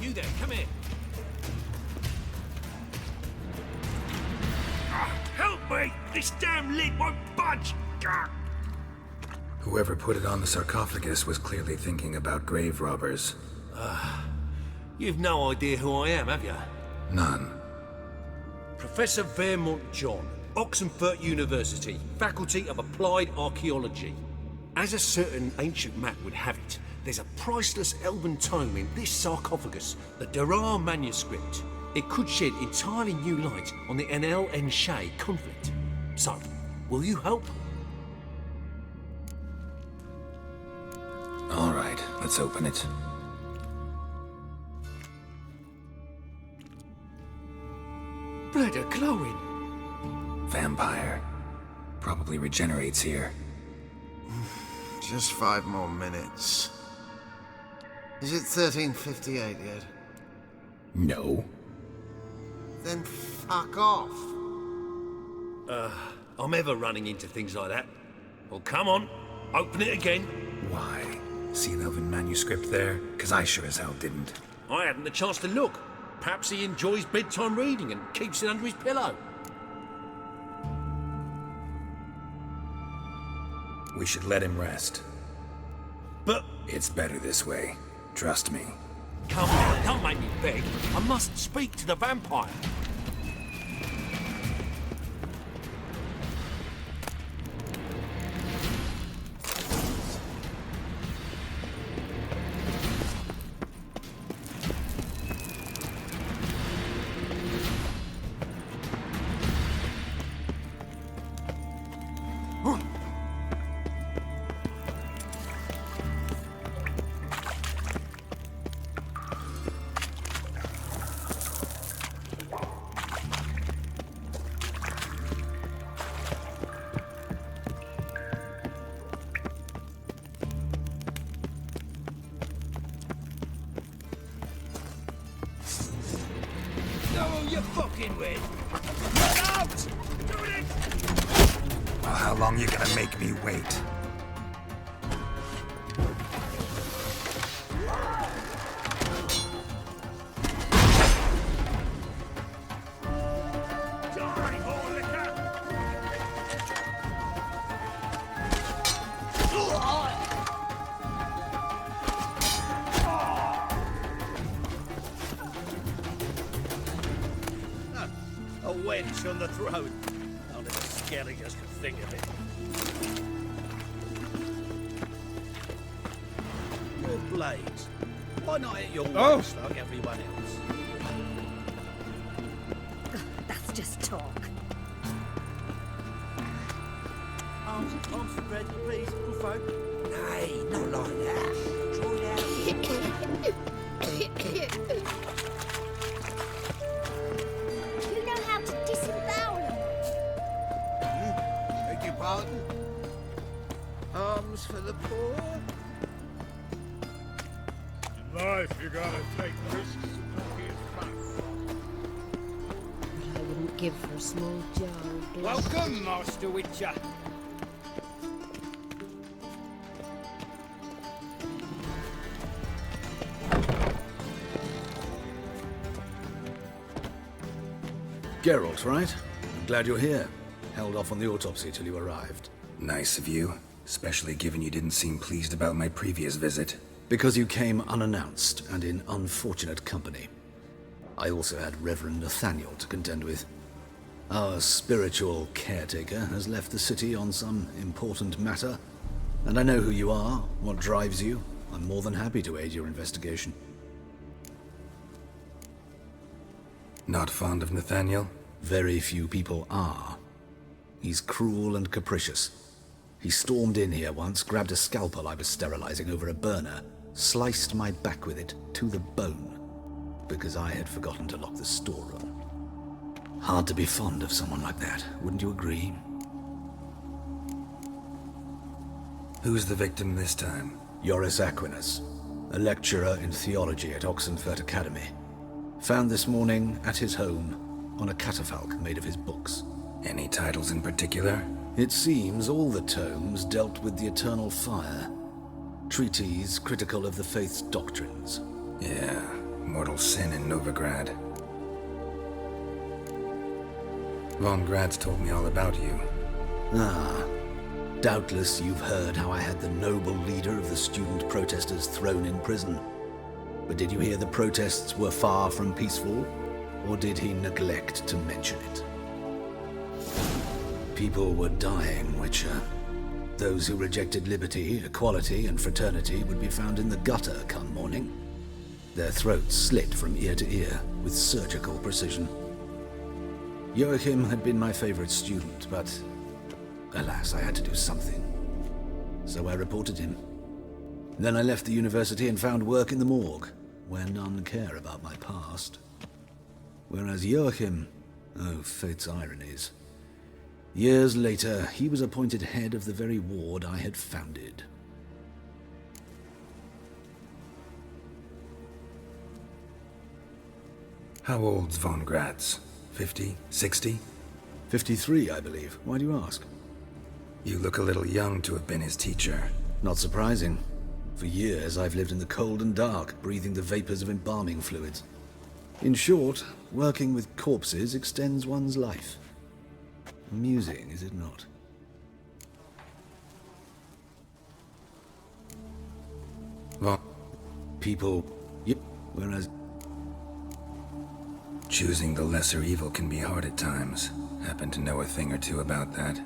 You there, come here. Help me! This damn lid won't budge! Whoever put it on the sarcophagus was clearly thinking about grave robbers. You've no idea who I am, have you? None. Professor Vermont John, Oxenford University, Faculty of Applied Archaeology. As a certain ancient map would have it, there's a priceless elven tome in this sarcophagus, the Durar manuscript. It could shed entirely new light on the Enel and Shay conflict. So, will you help? All right, let's open it. Blood are glowing. Vampire. Probably regenerates here. Just 5 more minutes. Is it 1358 yet? No. Then fuck off. I'm ever running into things like that. Well, come on, open it again. Why? See an elven manuscript there? 'Cause I sure as hell didn't. I hadn't the chance to look. Perhaps he enjoys bedtime reading and keeps it under his pillow. We should let him rest. But... It's better this way. Trust me. Come on, don't make me beg. I must speak to the vampire. you fucking with? Get out! Do it! Well, how long you gonna make me wait? A wench on the throat. Only the scaligers could think of it. Good blades. Why not hit your waist like everyone else? That's just talk. Arms for bread, please, good folk. Nay, not like that. Draw it out. You know how to disembowel them. Beg your pardon? Arms for the poor. In life, you gotta take risks and not be fun. I wouldn't give for a small jar of blood. Welcome, Master Witcher. Geralt, right? I'm glad you're here. Held off on the autopsy till you arrived. Nice of you, especially given you didn't seem pleased about my previous visit. Because you came unannounced and in unfortunate company. I also had Reverend Nathaniel to contend with. Our spiritual caretaker has left the city on some important matter, and I know who you are, what drives you. I'm more than happy to aid your investigation. Not fond of Nathaniel? Very few people are. He's cruel and capricious. He stormed in here once, grabbed a scalpel I was sterilizing over a burner, sliced my back with it to the bone, because I had forgotten to lock the storeroom. Hard to be fond of someone like that, wouldn't you agree? Who's the victim this time? Joris Aquinas, a lecturer in theology at Oxenfurt Academy. Found this morning at his home on a catafalque made of his books. Any titles in particular? It seems all the tomes dealt with the eternal fire. Treatises critical of the faith's doctrines. Yeah, mortal sin in Novigrad. Von Grad's told me all about you. Ah, doubtless you've heard how I had the noble leader of the student protesters thrown in prison. But did you hear the protests were far from peaceful? Or did he neglect to mention it? People were dying, Witcher. Those who rejected liberty, equality, and fraternity would be found in the gutter come morning. Their throats slit from ear to ear with surgical precision. Joachim had been my favorite student, but alas, I had to do something. So I reported him. Then I left the university and found work in the morgue, where none care about my past. Whereas Joachim, oh, fate's ironies. Years later, he was appointed head of the very ward I had founded. How old's Von Grad's? 50? 60? 53, I believe. Why do you ask? You look a little young to have been his teacher. Not surprising. For years, I've lived in the cold and dark, breathing the vapors of embalming fluids. In short, working with corpses extends one's life. Amusing, is it not? Well, people... Yep, whereas... Choosing the lesser evil can be hard at times. Happen to know a thing or two about that.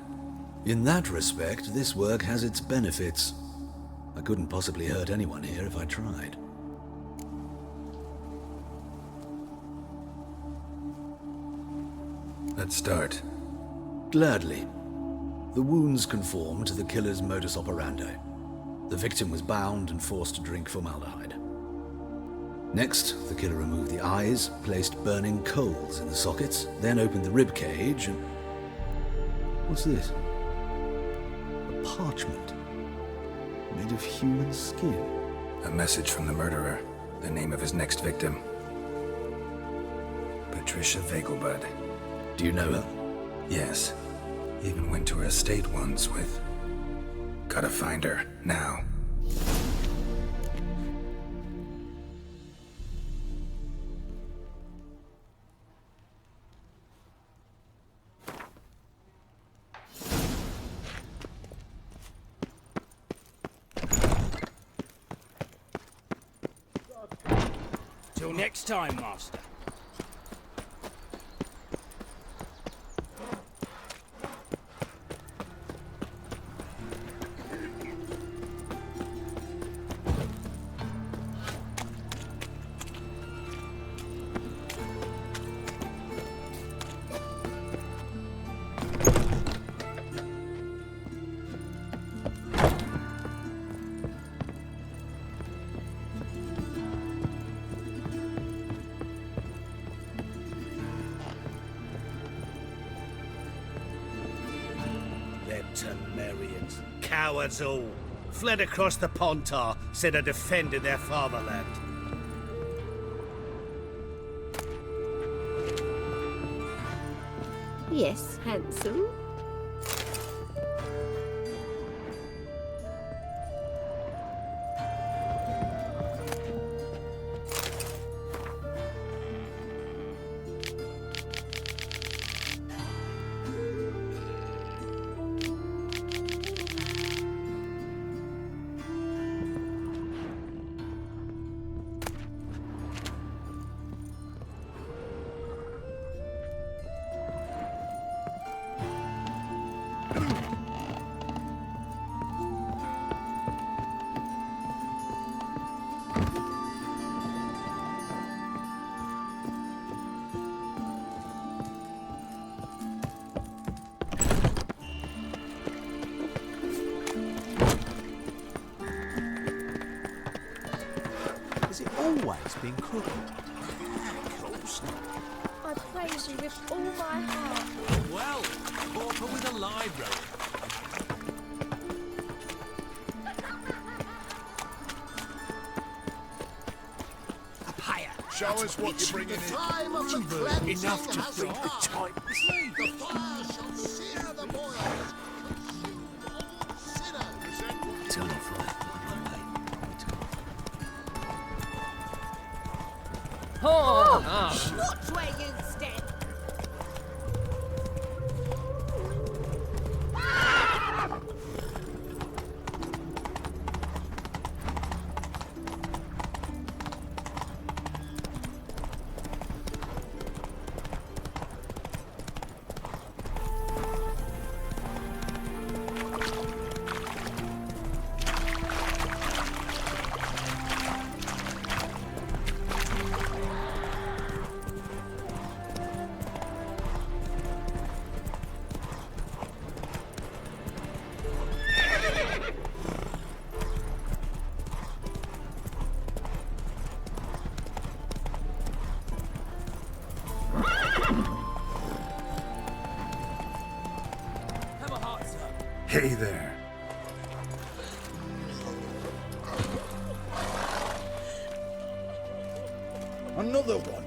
In that respect, this work has its benefits. I couldn't possibly hurt anyone here if I tried. Let's start. Gladly. The wounds conform to the killer's modus operandi. The victim was bound and forced to drink formaldehyde. Next, the killer removed the eyes, placed burning coals in the sockets, then opened the rib cage and... What's this? A parchment. Made of human skin. A message from the murderer. The name of his next victim. Patricia Vegelbud. Do you know her? Yes. Even went to her estate once with... Gotta find her, now. Till next time, Master. Temerians, cowards all, fled across the Pontar, said are defending their fatherland. Yes, handsome. Always been crooked. I praise you with all my heart. Well, Pauper with a library. Show us what you're bringing in. Time of the cleansing Enough to has feed the come. time. The fire shall sear the boils. Consume all sinners. Turn off light. Watch where you step. Hey there. Another one.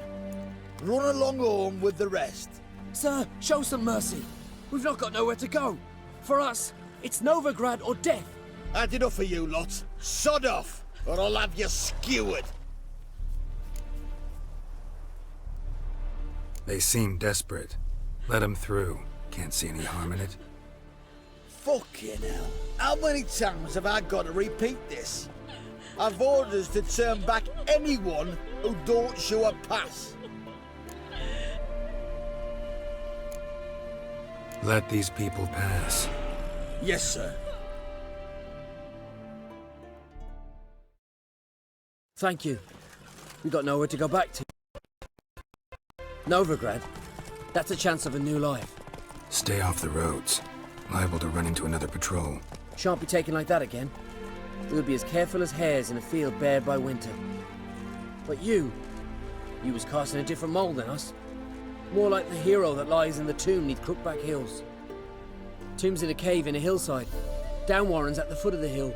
Run along home with the rest. Sir, show some mercy. We've not got nowhere to go. For us, it's Novigrad or death. Had enough of you lot. Sod off, or I'll have you skewered. They seem desperate. Let them through. Can't see any harm in it. Fucking hell. How many times have I got to repeat this? I've orders to turn back anyone who don't show a pass. Let these people pass. Yes, sir. Thank you. We got nowhere to go back to. Novigrad. That's a chance of a new life. Stay off the roads. Liable to run into another patrol. Shan't be taken like that again. We'll be as careful as hares in a field bared by winter. But you was cast in a different mould than us. More like the hero that lies in the tomb neath Crookback Hills. Tomb's in a cave in a hillside. Down Warren's at the foot of the hill.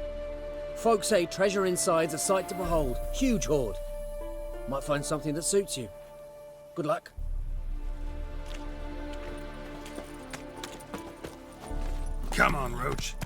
Folk say treasure inside's a sight to behold. Huge hoard. Might find something that suits you. Good luck. Come on, Roach.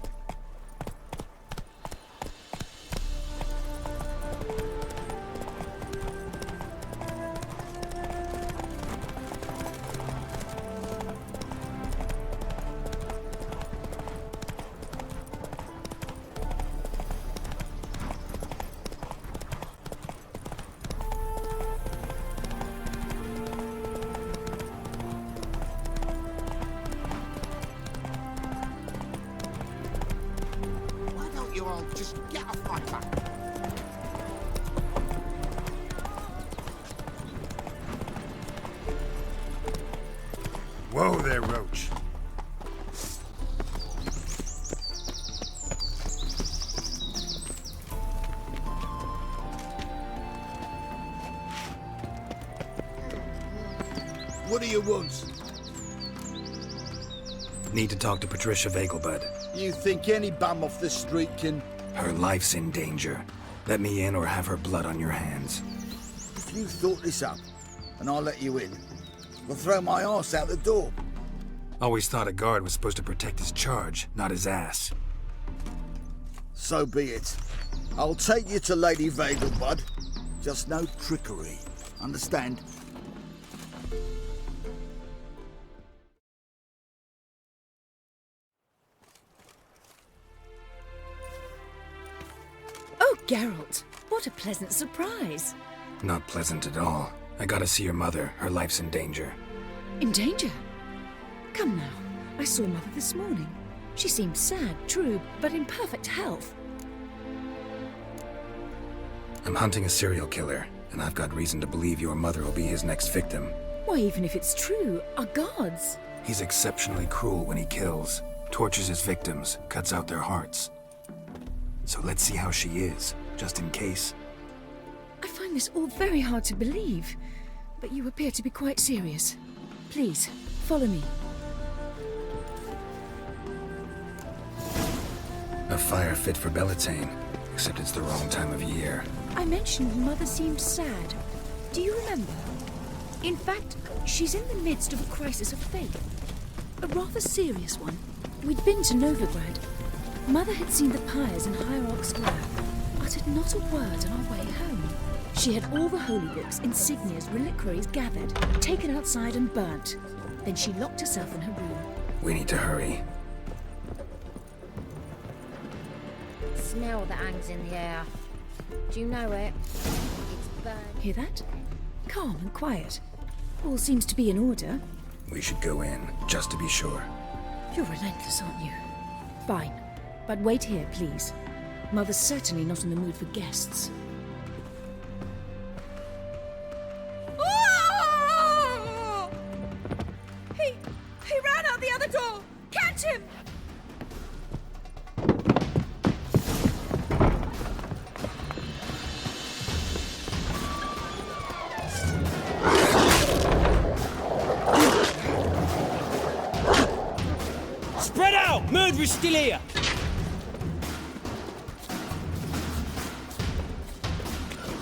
Why don't you all just get off my back? Whoa there, Roach. What do you want? Need to talk to Patricia Vegelbud. You think any bum off the street can... Her life's in danger. Let me in or have her blood on your hands. If you thought this up, and I'll let you in, we'll throw my arse out the door. Always thought a guard was supposed to protect his charge, not his ass. So be it. I'll take you to Lady Vegelbud. Just no trickery. Understand? Oh, Geralt, what a pleasant surprise. Not pleasant at all. I gotta see your mother. Her life's in danger. In danger? Come now, I saw Mother this morning. She seemed sad, true, but in perfect health. I'm hunting a serial killer, and I've got reason to believe your mother will be his next victim. Why, even if it's true, our gods. He's exceptionally cruel when he kills, tortures his victims, cuts out their hearts. So let's see how she is, just in case. I find this all very hard to believe, but you appear to be quite serious. Please, follow me. A fire fit for Bellatane, except it's the wrong time of year. I mentioned Mother seemed sad. Do you remember? In fact, she's in the midst of a crisis of faith. A rather serious one. We'd been to Novigrad. Mother had seen the pyres in Hierarch Square, uttered not a word on our way home. She had all the holy books, insignias, reliquaries gathered, taken outside and burnt. Then she locked herself in her room. We need to hurry. Smell that hangs in the air. Do you know it? It's burning. Hear that? Calm and quiet. All seems to be in order. We should go in, just to be sure. You're relentless, aren't you? Fine. But wait here, please. Mother's certainly not in the mood for guests. Oh! He ran out the other door! Catch him! Spread out! Murderer's still here!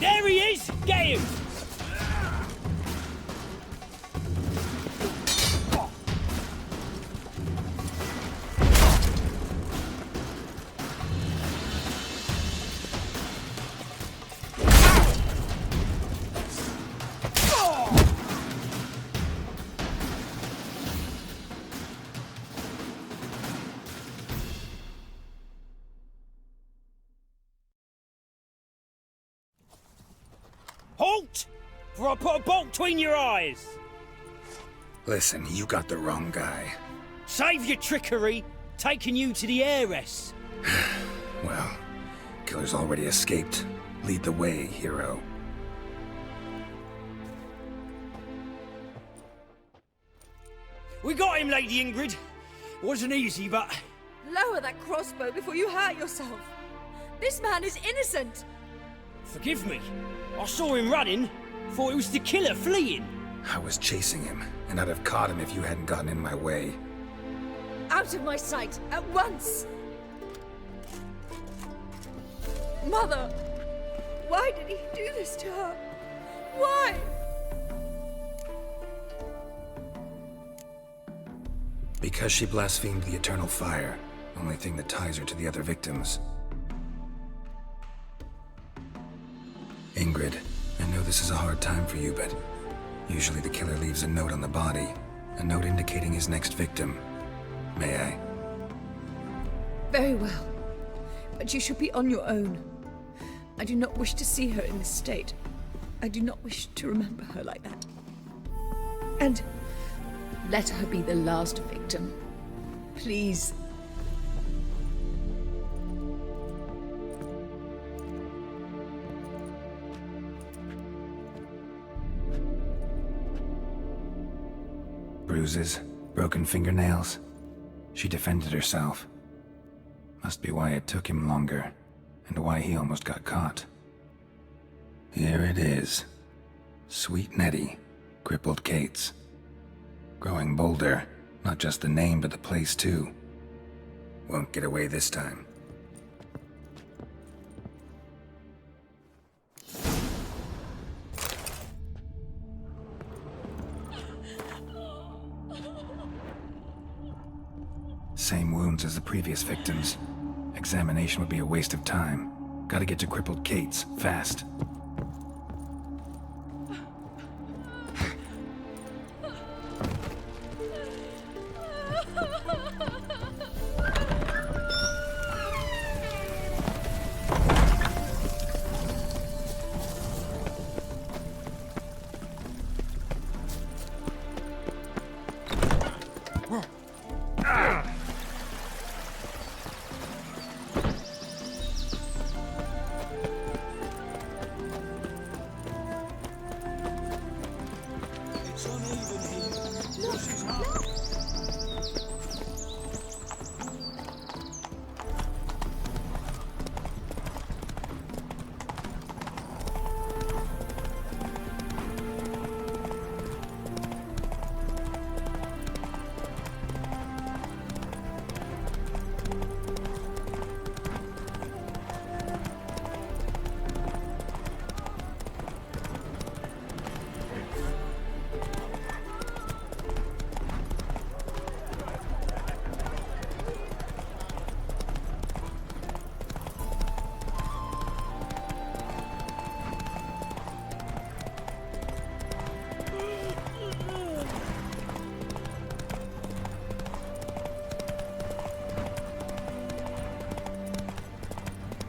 There he is! Get him! Halt! For I put a bolt between your eyes! Listen, you got the wrong guy. Save your trickery! Taking you to the heiress! Well, killer's already escaped. Lead the way, hero. We got him, Lady Ingrid. Wasn't easy, but... Lower that crossbow before you hurt yourself. This man is innocent. Forgive me. I saw him running. Thought it was the killer fleeing. I was chasing him, and I'd have caught him if you hadn't gotten in my way. Out of my sight, at once! Mother! Why did he do this to her? Why? Because she blasphemed the eternal fire. Only thing that ties her to the other victims. Ingrid, I know this is a hard time for you, but usually the killer leaves a note on the body. A note indicating his next victim. May I? Very well. But you should be on your own. I do not wish to see her in this state. I do not wish to remember her like that. And let her be the last victim. Please. Bruises, broken fingernails. She defended herself. Must be why it took him longer, and why he almost got caught. Here it is. Sweet Nettie, crippled Kate's. Growing bolder, not just the name but the place too. Won't get away this time. Same wounds as the previous victims. Examination would be a waste of time. Gotta get to crippled Kate's, fast.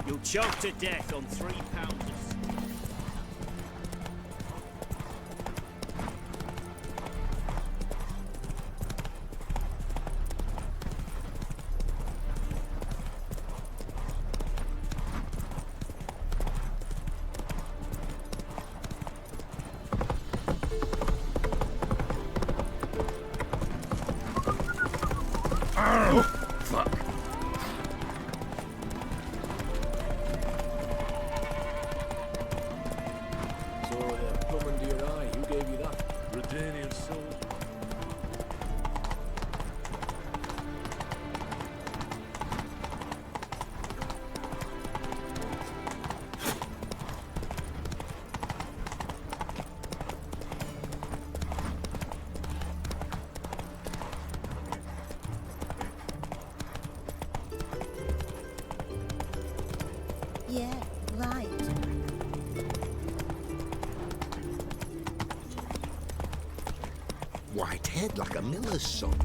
You'll choke to death on 3 pounders. Yeah, right. White head like a miller's son.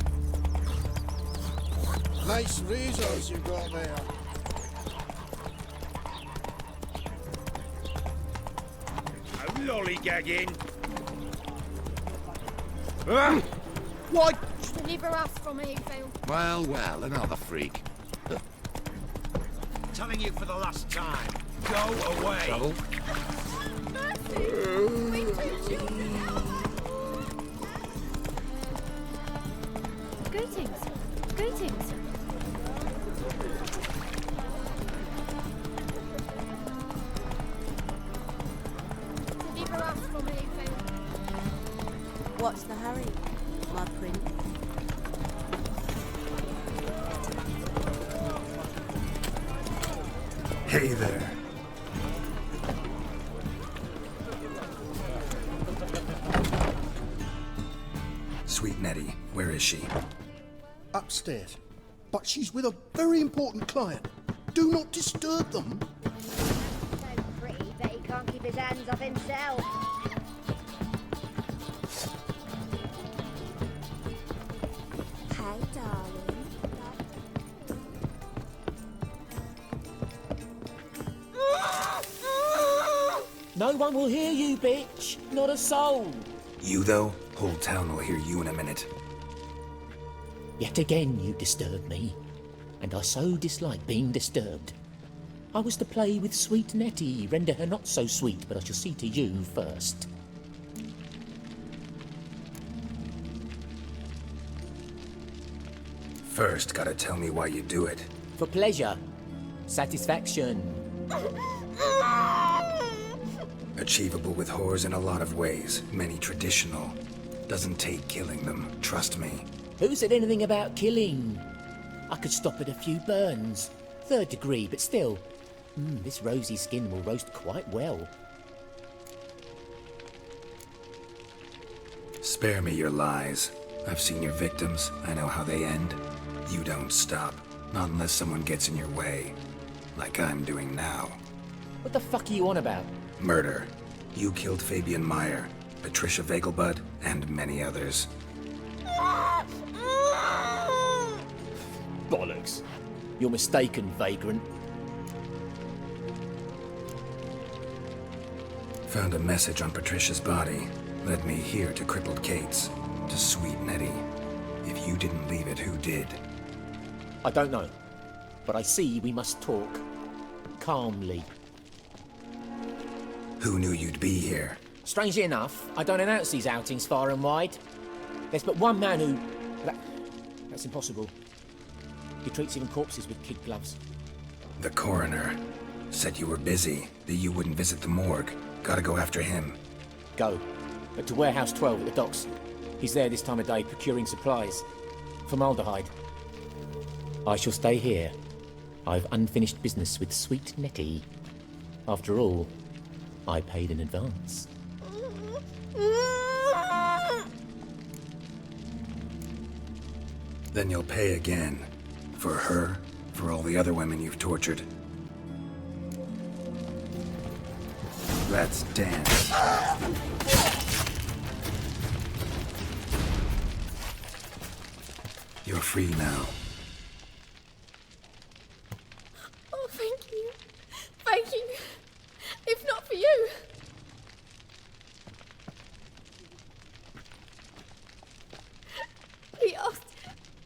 Nice razors you got there. I'm lollygagging. What? Deliver us from here, Phil. Well, well, another freak. Telling you for the last time. Go away. Trouble? Greetings. Greetings. Deliver us from here, Phil. What's the hurry, my prince? Hey there. Sweet Nettie, where is she? Upstairs. but she's with a very important client. Do not disturb them. So pretty that he can't keep his hands off himself. Hey, darling. No one will hear you, bitch. Not a soul. You, though? Whole town will hear you in a minute. Yet again you disturb me, and I so dislike being disturbed. I was to play with sweet Nettie, render her not so sweet, but I shall see to you first. First, gotta tell me why you do it. For pleasure. Satisfaction. Achievable with whores in a lot of ways, many traditional. Doesn't take killing them, trust me. Who said anything about killing? I could stop at a few burns. 3rd degree, but still. This rosy skin will roast quite well. Spare me your lies. I've seen your victims, I know how they end. You don't stop, not unless someone gets in your way. Like I'm doing now. What the fuck are you on about? Murder. You killed Fabian Meyer, Patricia Vegelbud, and many others. Bollocks. You're mistaken, vagrant. Found a message on Patricia's body. Led me here to crippled Kate's. To sweet Nettie. If you didn't leave it, who did? I don't know. But I see we must talk. Calmly. Who knew you'd be here? Strangely enough, I don't announce these outings far and wide. There's but one man who... That's impossible. He treats even corpses with kid gloves. The coroner. Said you were busy, that you wouldn't visit the morgue. Gotta go after him. Go. But to Warehouse 12 at the docks. He's there this time of day procuring supplies. Formaldehyde. I shall stay here. I've unfinished business with sweet Nettie. After all, I paid in advance. Then you'll pay again. For her, for all the other women you've tortured. Let's dance. You're free now. Oh, thank you. Thank you. If not for you. He asked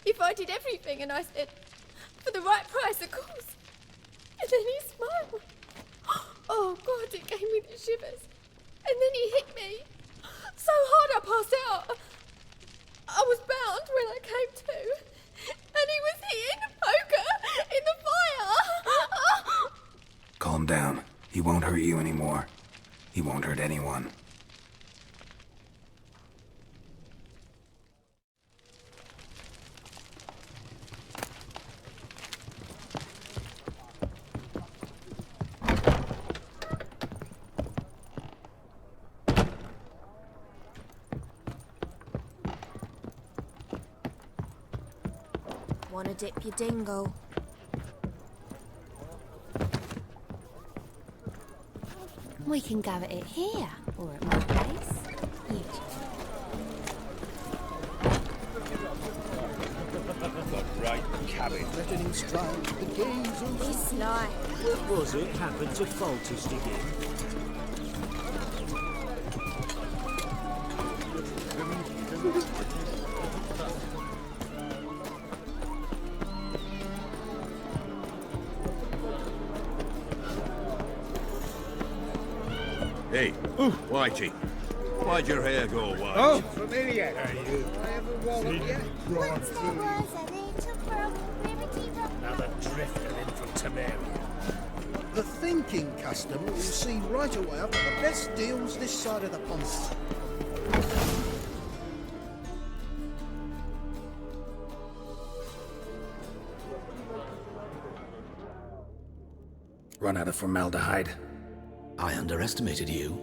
if I did everything, and I said, for the right price, of course. And then he smiled. Oh, God, it gave me the shivers. And then he hit me. So hard I passed out. I was bound when I came to. And he was hitting the poker in the fire. Calm down. He won't hurt you anymore. He won't hurt anyone. Wanna dip your dingle? We can go at it here, or at my place. You The right cabin. Threatening stride, the gaze of... Be sly. What was it happened to Faltist again? Hey, Whitey. Why'd your hair go white? Oh, familiar. You. I ever wore yet? Another drifter in from Tamaria. The thinking customer will see right away I've got the best deals this side of the pond. Run out of formaldehyde. I underestimated you.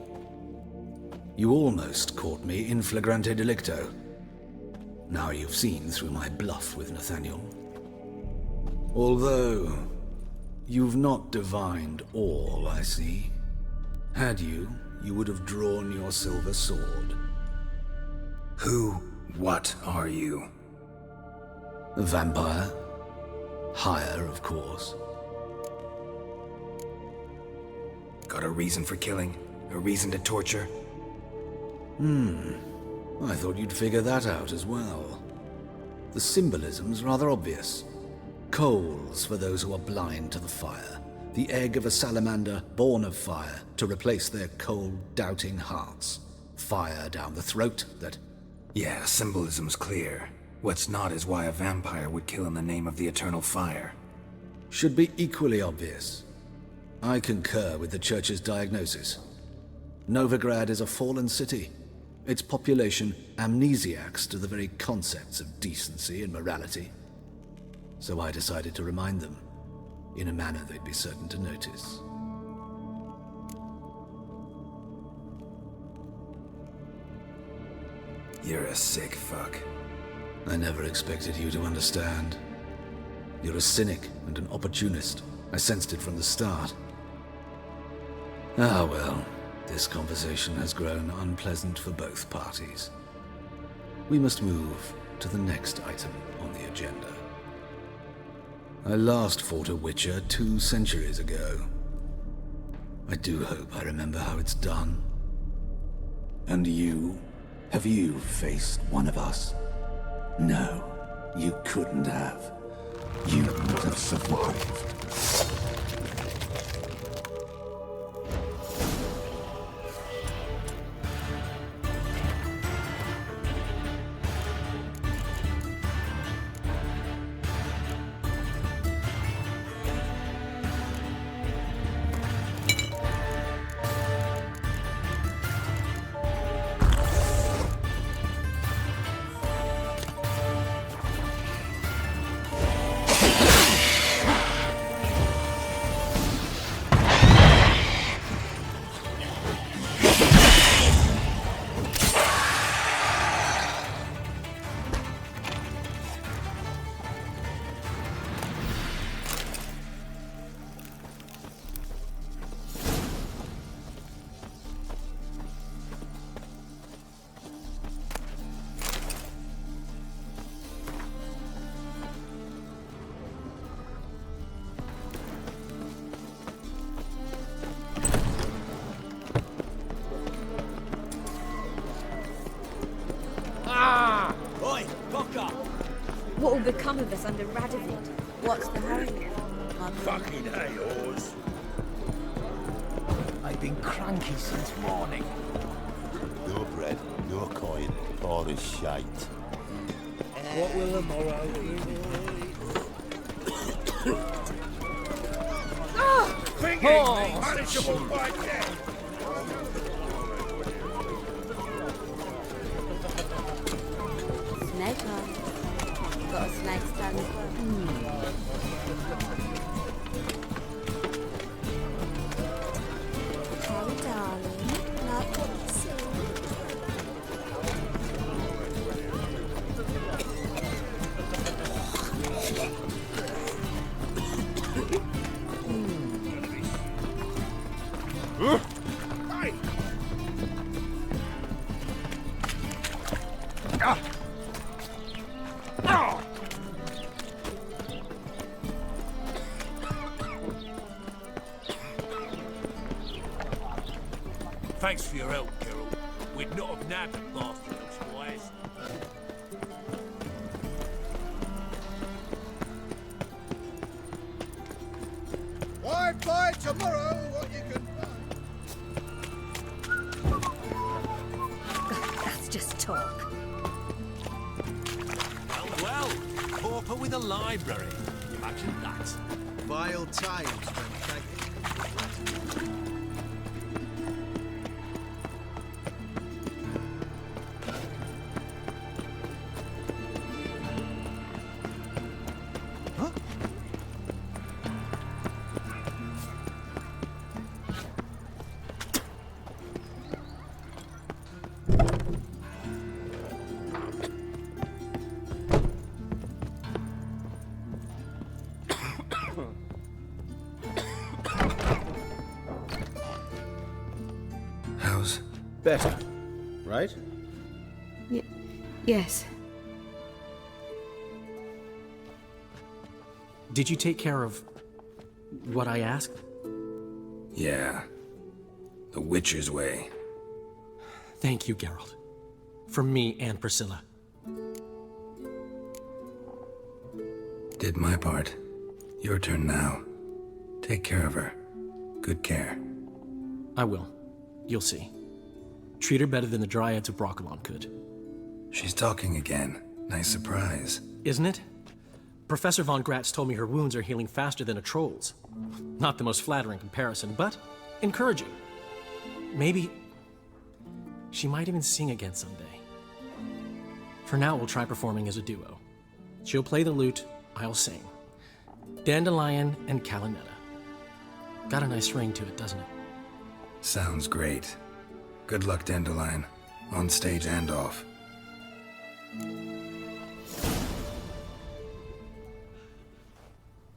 You almost caught me in flagrante delicto. Now you've seen through my bluff with Nathaniel. Although, you've not divined all, I see. Had you, you would have drawn your silver sword. What are you? A vampire. Higher, of course. Got a reason for killing? A reason to torture? I thought you'd figure that out as well. The symbolism's rather obvious. Coals for those who are blind to the fire. The egg of a salamander born of fire to replace their cold, doubting hearts. Fire down the throat that... Yeah, symbolism's clear. What's not is why a vampire would kill in the name of the eternal fire. Should be equally obvious. I concur with the Church's diagnosis. Novigrad is a fallen city. Its population amnesiacs to the very concepts of decency and morality. So I decided to remind them, in a manner they'd be certain to notice. You're a sick fuck. I never expected you to understand. You're a cynic and an opportunist. I sensed it from the start. Ah well, this conversation has grown unpleasant for both parties. We must move to the next item on the agenda. I last fought a Witcher 2 centuries ago. I do hope I remember how it's done. And you? Have you faced one of us? No, you couldn't have. You would have survived. What will become of us under Radovid? What's the hurry? Fucking hay-horse. I've been cranky since morning. No bread, no coin, all is shite. What will the morrow bring? Thinking, manageable by death. Snake eye. Got a snake stand as well. Hey, darling. Like what you see? Hey! Thanks for your help, Geralt. We'd not have nabbed the bastard otherwise. Why buy tomorrow what you can That's just talk. Well, pauper with a library. Imagine that. Vile times when begging. better, right? Yes. Did you take care of what I asked? Yeah. The Witcher's way. Thank you, Geralt. From me and Priscilla. Did my part. Your turn now. Take care of her. Good care. I will. You'll see. Treat her better than the Dryads of Broccolon could. She's talking again. Nice surprise. Isn't it? Professor von Gratz told me her wounds are healing faster than a troll's. Not the most flattering comparison, but encouraging. Maybe she might even sing again someday. For now, we'll try performing as a duo. She'll play the lute, I'll sing. Dandelion and Calinetta. Got a nice ring to it, doesn't it? Sounds great. Good luck, Dandelion. On stage and off.